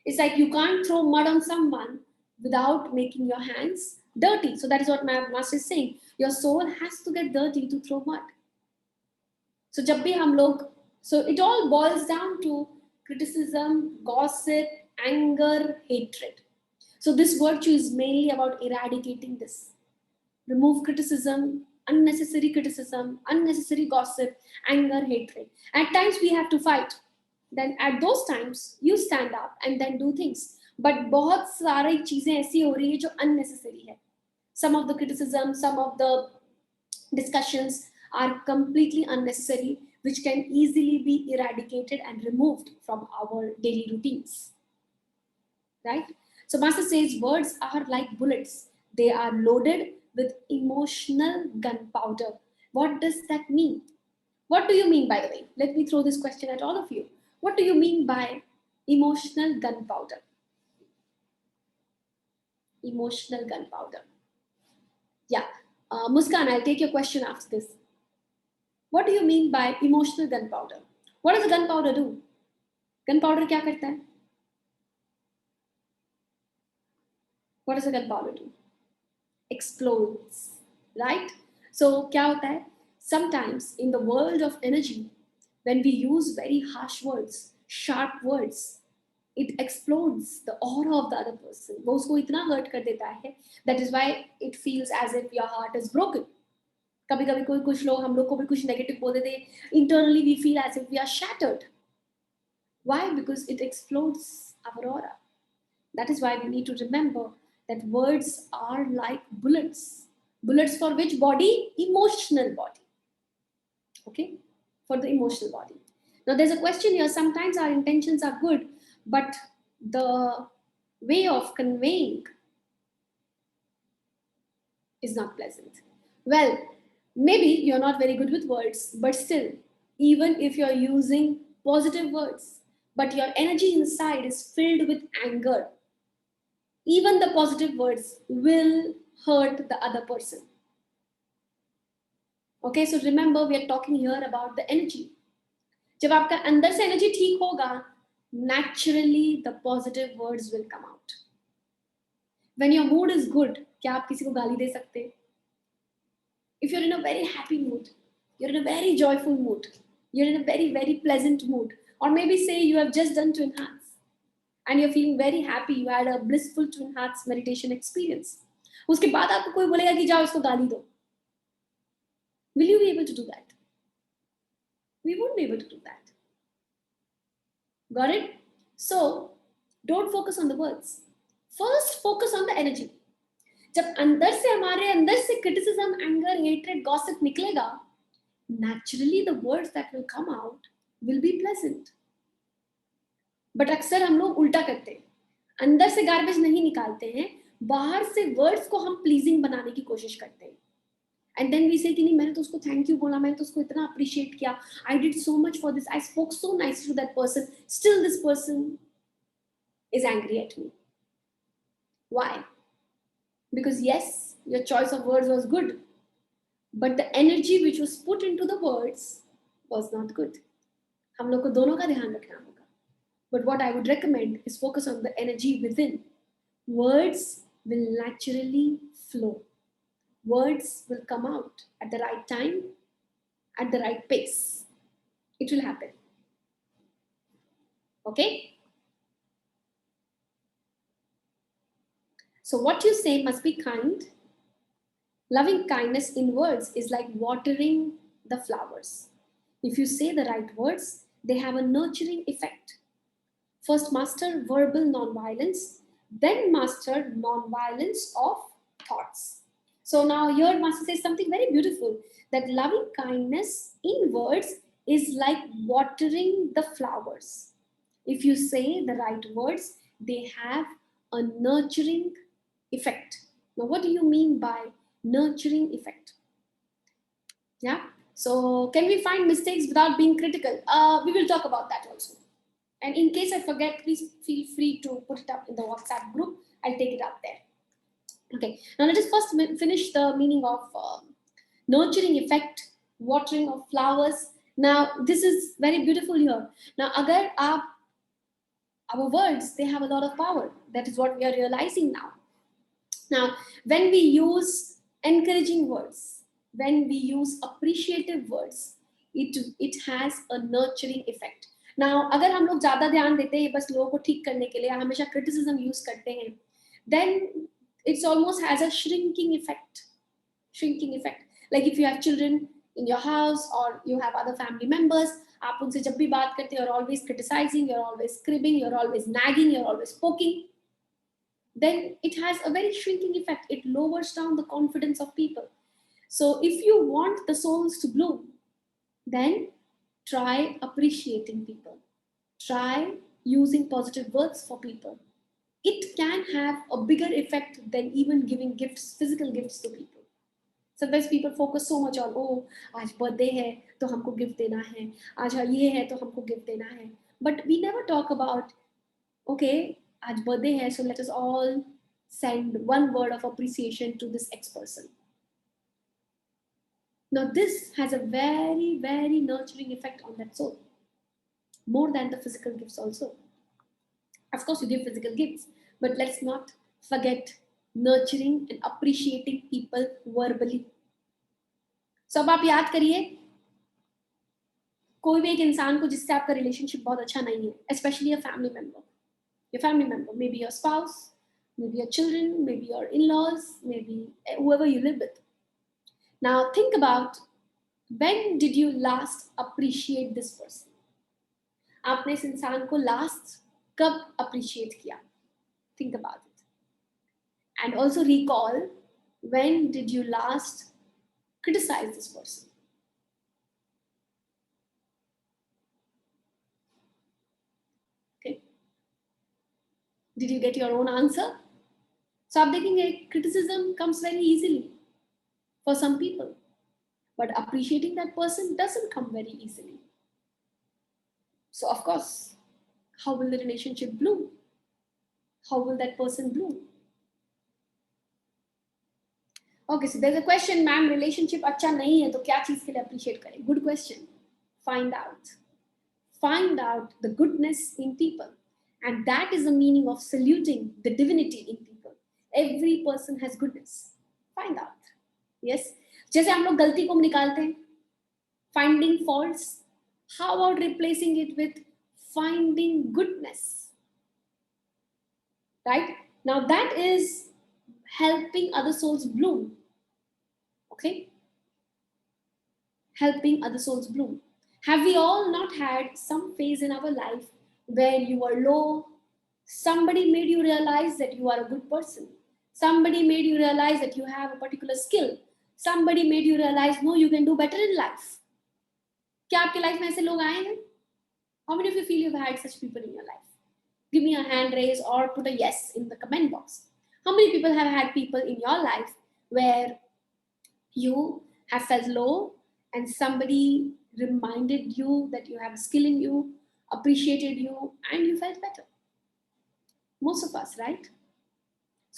It's like you can't throw mud on someone without making your hands dirty. So that is what my master is saying. Your soul has to get dirty to throw mud. So जब भी हम लोग, so it all boils down to criticism, gossip, anger, hatred. So this virtue is mainly about eradicating this. Remove criticism, unnecessary gossip, anger, hatred. At times we have to fight. Then at those times you stand up and then do things. But बहुत सारी चीजें ऐसी हो रही है जो unnecessary है. Some of the criticism, some of the discussions are completely unnecessary, which can easily be eradicated and removed from our daily routines. Right? So Master says words are like bullets. They are loaded with emotional gunpowder. What does that mean? What do you mean, by the way? Let me throw this question at all of you. What do you mean by emotional gunpowder? Emotional gunpowder. Yeah. Muskan, I'll take your question after this. What do you mean by emotional gunpowder? What does a gunpowder do? Gunpowder क्या करता है? What does a gunpowder do? Explodes, right? So क्या होता है? Sometimes in the world of energy, when we use very harsh words, sharp words, it explodes the aura of the other person. वो उसको इतना hurt कर देता है. That is why it feels as if your heart is broken. कभी कभी कोई कुछ लोग हम लोग को भी कुछ नेगेटिव बोल देते हैं. Internally we feel as if we are shattered. Why? Because it explodes our aura. That is why we need to remember that words are like bullets. Bullets for which body? Emotional body. Okay? For the emotional body. Now there's a question here. Sometimes our intentions are good, but the way of conveying is not pleasant. Well, maybe you're not very good with words, but still, even if you're using positive words, but your energy inside is filled with anger, even the positive words will hurt the other person. Okay, so remember we are talking here about the energy. जब आपका अंदर से energy ठीक होगा, naturally the positive words will come out. When your mood is good, क्या आप किसी को गाली दे सकते? If you're in a very happy mood, you're in a very joyful mood, you're in a very, very pleasant mood, or maybe say you have just done Twin Hearts and you're feeling very happy, you had a blissful Twin Hearts meditation experience. उसके बाद आपको कोई बोलेगा कि जाओ इसको गाली दो. Will you be able to do that? We won't be able to do that. Got it? So, don't focus on the words. First, focus on the energy. जब अंदर से हमारे अंदर से criticism, anger, hatred, gossip निकलेगा, naturally the words that will come out will be pleasant. But अक्सर हम लोग उल्टा करते हैं. अंदर से garbage नहीं निकालते हैं, बाहर से words को हम pleasing बनाने की कोशिश करते हैं. And then we say कि नहीं मैंने तो उसको thank you बोला, मैंने तो उसको इतना appreciate किया, I did so much for this, I spoke so nicely to that person, still this person is angry at me. Why? Because yes, your choice of words was good, but the energy which was put into the words was not good. हम लोग को दोनों का ध्यान रखना होगा. But what I would recommend is focus on the energy within. Words will naturally flow. Words will come out at the right time, at the right pace. It will happen. Okay? So what you say must be kind. Loving kindness in words is like watering the flowers. If you say the right words, they have a nurturing effect. First, master verbal nonviolence, then master nonviolence of thoughts. So now here Master says something very beautiful, that loving kindness in words is like watering the flowers. If you say the right words, they have a nurturing effect. Now, what do you mean by nurturing effect? Yeah. So, can we find mistakes without being critical? We will talk about that also. And in case I forget, please feel free to put it up in the WhatsApp group. I'll take it up there. Okay. Now, let us first finish the meaning of nurturing effect, watering of flowers. Now, this is very beautiful here. Now, agar our words, they have a lot of power. That is what we are realizing now. Now, when we use encouraging words, when we use appreciative words, it has a nurturing effect. Now, अगर हम लोग ज़्यादा ध्यान देते हैं बस लोगों को ठीक करने के लिए, हमेशा criticism use करते हैं, then it's almost has a shrinking effect. Shrinking effect. Like if you have children in your house or you have other family members, आप उनसे जब भी बात करते हैं, you're always criticizing, you're always cribbing, you're always nagging, you're always poking, then it has a very shrinking effect. It lowers down the confidence of people. So if you want the souls to bloom, then try appreciating people. Try using positive words for people. It can have a bigger effect than even giving gifts, physical gifts to people. Sometimes people focus so much on, oh, आज birthday है तो हमको gift देना है, आज ये है तो हमको gift देना है. But we never talk about, okay, आज birthday है, so let us all send one word of appreciation to this X person. Now this has a very, very nurturing effect on that soul, more than the physical gifts also. Of course, you give physical gifts, but let's not forget nurturing and appreciating people verbally. So अब आप याद करिए, कोई भी एक इंसान को जिससे आपका रिलेशनशिप बहुत अच्छा नहीं है, especially a family member. Your family member, maybe your spouse, maybe your children, maybe your in-laws, maybe whoever you live with. Now think about, when did you last appreciate this person? आपने इस इंसान को last कब appreciate किया? Think about it. And also recall, when did you last criticize this person? Okay. Did you get your own answer? So आप देखेंगे, criticism comes very easily for some people, but appreciating that person doesn't come very easily. So of course, how will the relationship bloom? How will that person bloom? Okay, so there's a question, ma'am, relationship अच्छा नहीं है तो क्या चीज के लिए appreciate करें? Good question. Find out. Find out the goodness in people. And that is the meaning of saluting the divinity in people. Every person has goodness. Find out. Yes. जैसे हम लोग गलती को निकालते हैं, finding faults. How about replacing it with finding goodness? Right? Now that is helping other souls bloom. Okay? Helping other souls bloom. Have we all not had some phase in our life where you were low? Somebody made you realize that you are a good person. Somebody made you realize that you have a particular skill. Somebody made you realize, no, you can do better in life. क्या आपके life में ऐसे लोग आए हैं? How many of you feel you've had such people in your life? Give me a hand raise or put a yes in the comment box. How many people have had people in your life where you have felt low and somebody reminded you that you have a skill in you, appreciated you, and you felt better? Most of us, right?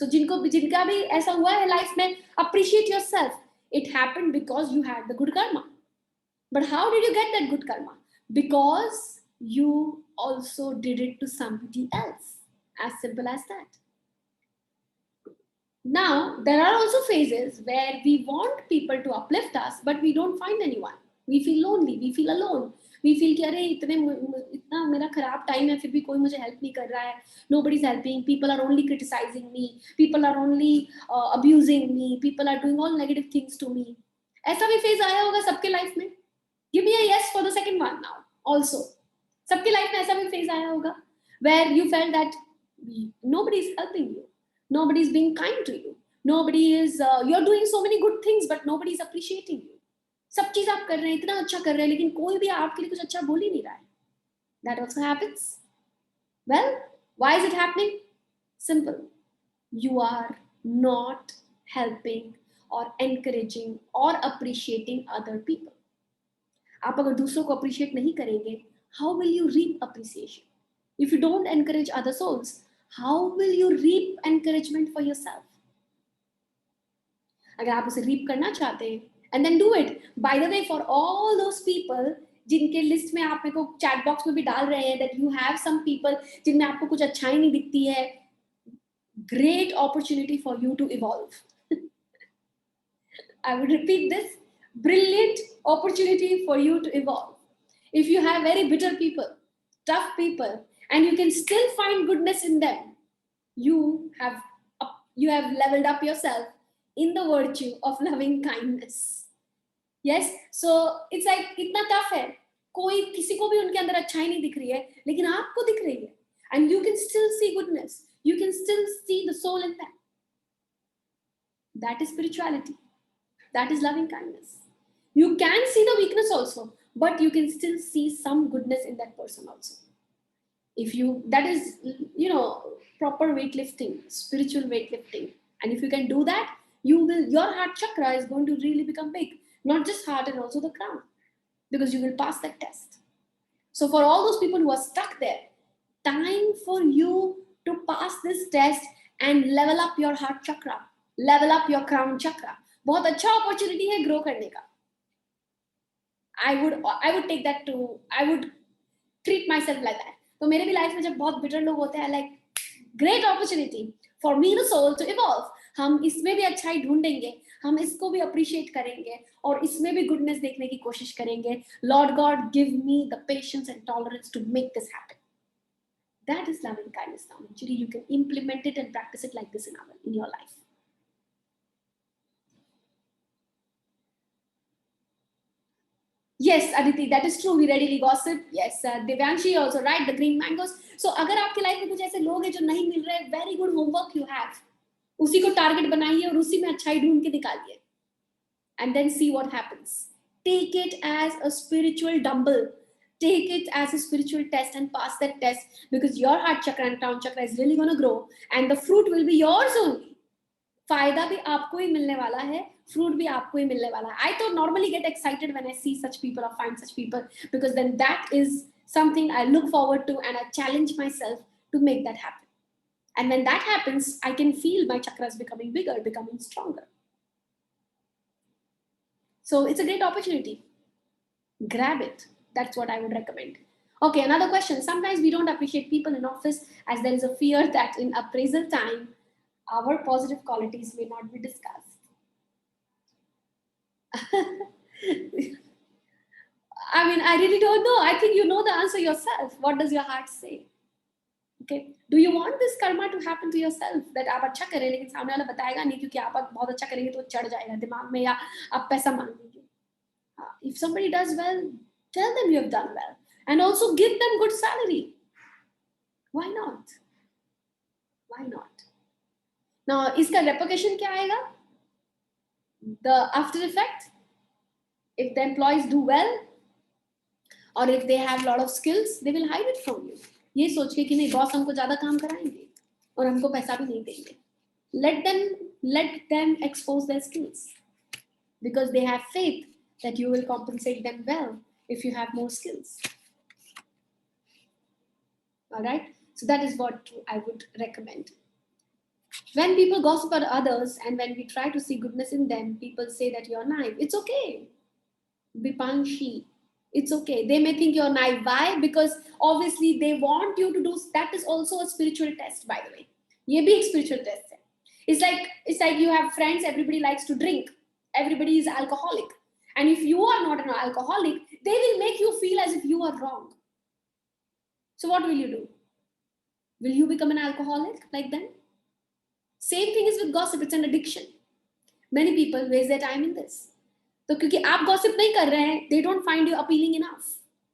So जिनका भी ऐसा हुआ है life में, appreciate yourself. It happened because you had the good karma. But how did you get that good karma? Because you also did it to somebody else. As simple as that. Now, there are also phases where we want people to uplift us, but we don't find anyone. We feel lonely, we feel alone. We feel कि अरे इतना मेरा खराब time है, फिर भी कोई मुझे हेल्प नहीं कर रहा है. Nobody's helping. People are only criticizing me. People are only abusing me. People are doing all negative things to me. ऐसा भी फेज आया होगा सबके लाइफ में. Give me a yes for the second one now. Also, सबके life में ऐसा भी फेज आया होगा where you felt that nobody is helping you. Nobody is being kind to you. Nobody is, you're doing so many good things, but nobody is appreciating you. सब चीज आप कर रहे हैं, इतना अच्छा कर रहे हैं, लेकिन कोई भी आपके लिए कुछ अच्छा बोल ही नहीं रहा है. That also happens. Well, why is it happening? Simple. You are not helping or encouraging or appreciating other people. आप अगर दूसरों को appreciate नहीं करेंगे, how will you reap appreciation? If you don't encourage other souls, how will you reap encouragement for yourself? अगर आप उसे reap करना चाहते हैं, and then do it. By the way, for all those people जिनके list में आप मेरे को चैट बॉक्स में भी डाल रहे हैं that you have some people जिनमें आपको कुछ अच्छाई नहीं दिखती है, great opportunity for you to evolve. I would repeat this, brilliant opportunity for you to evolve. If you have very bitter people, tough people, and you can still find goodness in them, you have leveled up yourself in the virtue of loving kindness. Yes, so it's like इतना tough है, कोई किसी को भी उनके अंदर अच्छाई नहीं दिख रही है, लेकिन आपको दिख रही है, and you can still see goodness, you can still see the soul in them. That is spirituality. That is loving kindness. You can see the weakness also, but you can still see some goodness in that person also. If you, that is, proper weightlifting, spiritual weightlifting. And if you can do that, your heart chakra is going to really become big. Not just heart, and also the crown. Because you will pass that test. So for all those people who are stuck there, time for you to pass this test and level up your heart chakra, level up your crown chakra. बहुत अच्छा opportunity है grow करने का. I would take that to, I would treat myself like that. तो मेरे भी life में जब बहुत bitter लोग होते हैं, like great opportunity for me the soul to evolve. हम इसमें भी अच्छाई ढूंढेंगे, हम इसको भी appreciate करेंगे और इसमें भी goodness देखने की कोशिश करेंगे. Lord God, give me the patience and tolerance to make this happen. That is loving kindness now. Actually, you can implement it and practice it like this in your life. Yes, Aditi, that is true. We readily gossip. Yes, Devyanshi also, right? The green mangoes. So, अगर आपके life में कुछ ऐसे लोग हैं जो नहीं मिल रहे, very good homework you have. उसी को टारगेट बनाइए और उसी में अच्छाई ढूंढ के निकालिए. And then see what happens. Take it as a spiritual dumbbell. Take it as a spiritual test and pass that test, because your heart chakra and crown chakra is really going to grow and the fruit will be yours only. फायदा भी आपको ही मिलने वाला है, fruit भी आपको ही मिलने वाला है. I don't normally get excited when I see such people or find such people, because then that is something I look forward to and I challenge myself to make that happen. And when that happens, I can feel my chakras becoming bigger, becoming stronger. So it's a great opportunity. Grab it. That's what I would recommend. Okay, another question. Sometimes we don't appreciate people in office as there is a fear that in appraisal time, our positive qualities may not be discussed. I mean, I really don't know. I think you know the answer yourself. What does your heart say? Okay. Do you want this karma to happen to yourself? That आप अच्छा करें लेकिन सामने वाला बताएगा नहीं, क्योंकि आप बहुत अच्छा करेंगे तो चढ़ जाएगा दिमाग में, या आप पैसा मांगेंगे. If somebody does well, tell them you have done well. And also give them good salary. Why not? Why not? Now, इसका repercussion क्या आएगा? The after effect, if the employees do well, or if they have a lot of skills, they will hide it from you. ये सोच के कि नहीं, boss हमको ज़्यादा काम कराएंगे और हमको पैसा भी नहीं देंगे. Let them expose their skills, because they have faith that you will compensate them well if you have more skills. All right. So that is what I would recommend. When people gossip about others and when we try to see goodness in them, people say that you're naive. It's okay. Bipanshi. It's okay. They may think you're naive. Why? Because obviously they want you to do that is also a spiritual test, by the way. ये भी एक spiritual test है. It's like you have friends, everybody likes to drink. Everybody is alcoholic. And if you are not an alcoholic, they will make you feel as if you are wrong. So what will you do? Will you become an alcoholic like them? Same thing is with gossip. It's an addiction. Many people waste their time in this. तो क्योंकि आप gossip नहीं कर रहे हैं, they don't find you appealing enough.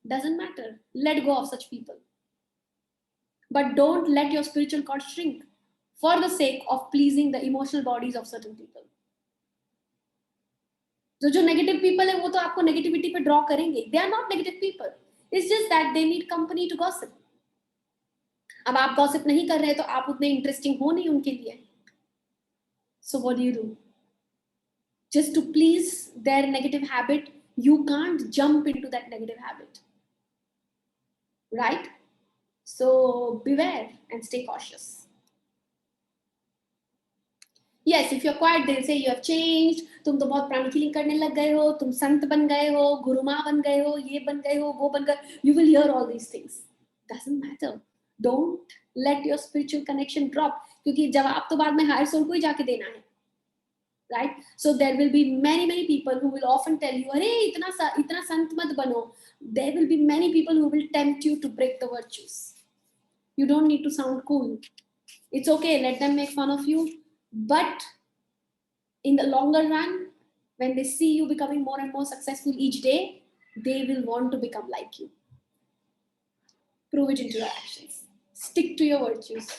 Doesn't matter. Let go of such people. But don't let your spiritual cord shrink for the sake of pleasing the emotional bodies of certain people. तो जो negative people है वो तो आपको negativity पे draw करेंगे. They are not negative people. It's just that they need company to gossip. अब आप gossip नहीं कर रहे तो आप उतने interesting हो नहीं उनके लिए. So what do? Just to please their negative habit, you can't jump into that negative habit. Right? So beware and stay cautious. Yes, if you're quiet, they'll say you have changed. तुम तो बहुत प्राणी healing करने लग गए हो, तुम संत बन गए हो, गुरुमा बन गए हो, ये बन गए हो, वो बन गए. You will hear all these things. Doesn't matter. Don't let your spiritual connection drop. क्योंकि जवाब तो बाद में higher soul को ही जाके देना है. Right? So there will be many people who will often tell you, "Arey, itna sant mat bano." There will be many people who will tempt you to break the virtues. You don't need to sound cool. It's okay. Let them make fun of you. But in the longer run, when they see you becoming more and more successful each day, they will want to become like you. Prove it into your actions. Stick to your virtues.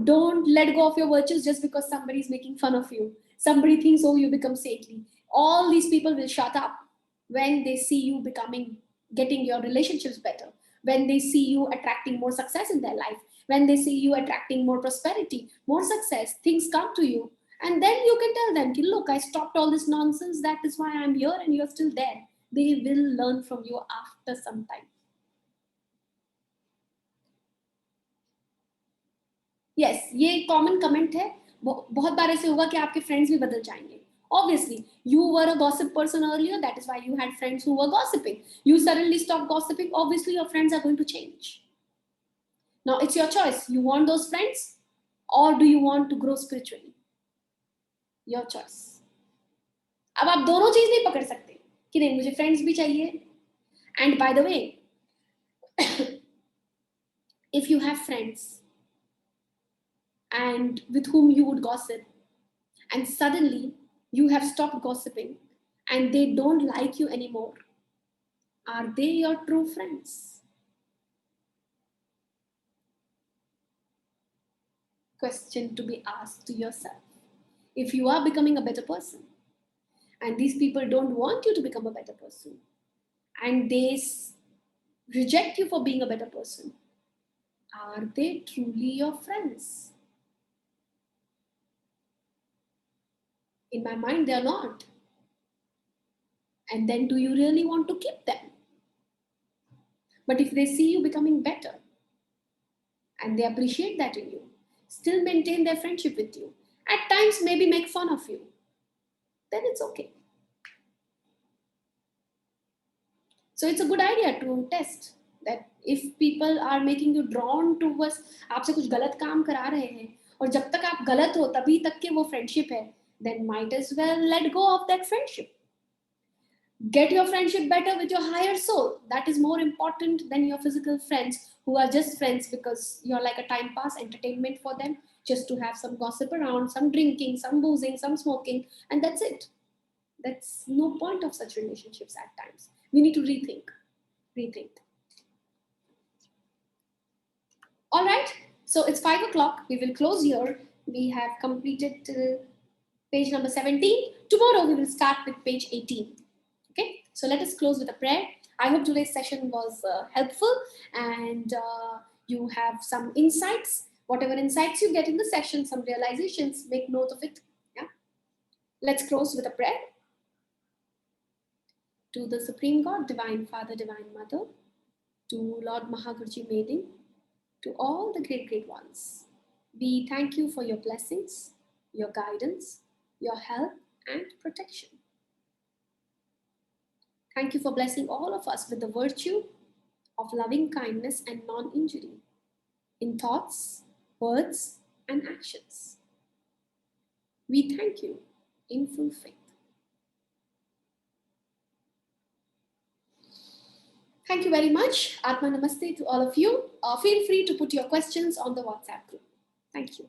Don't let go of your virtues just because somebody is making fun of you. Somebody thinks, oh, you become saintly. All these people will shut up when they see you getting your relationships better, when they see you attracting more success in their life, when they see you attracting more prosperity, more success, things come to you. And then you can tell them, look, I stopped all this nonsense. That is why I'm here and you're still there. They will learn from you after some time. Yes, ये common comment है. बहुत बार ऐसे होगा कि आपके friends भी बदल जाएंगे. Obviously, you were a gossip person earlier. That is why you had friends who were gossiping. You suddenly stopped gossiping. Obviously, your friends are going to change. Now, it's your choice. You want those friends or do you want to grow spiritually? Your choice. अब आप दोनों चीज नहीं पकड़ सकते कि नहीं मुझे फ्रेंड्स भी चाहिए. And by the way, if you have friends and with whom you would gossip, and suddenly you have stopped gossiping and they don't like you anymore, are they your true friends? Question to be asked to yourself. If you are becoming a better person and these people don't want you to become a better person and they reject you for being a better person, are they truly your friends? In my mind, they are not. And then do you really want to keep them? But if they see you becoming better and they appreciate that in you, still maintain their friendship with you, at times maybe make fun of you, then it's okay. So it's a good idea to test that if people are making you drawn towards, आपसे कुछ गलत काम करा रहे हैं और जब तक आप गलत हो तभी तक के वो friendship है, then might as well let go of that friendship. Get your friendship better with your higher soul. That is more important than your physical friends who are just friends because you're like a time pass entertainment for them, just to have some gossip around, some drinking, some boozing, some smoking, and that's it. That's no point of such relationships at times. We need to rethink. All right, so it's 5 o'clock. We will close here. We have completed page number 17. Tomorrow we will start with page 18. Okay, so let us close with a prayer. I hope today's session was helpful and you have some insights. Whatever insights you get in the session, some realizations, make note of it. Yeah. Let's close with a prayer. To the Supreme God, Divine Father, Divine Mother, to Lord Mahaguruji Medin, to all the great ones, We thank you for your blessings, your guidance, your help, and protection. Thank you for blessing all of us with the virtue of loving kindness and non injury in thoughts, words, and actions. We thank you in full faith. Thank you very much. Atma Namaste to all of you. Feel free to put your questions on the WhatsApp group. Thank you.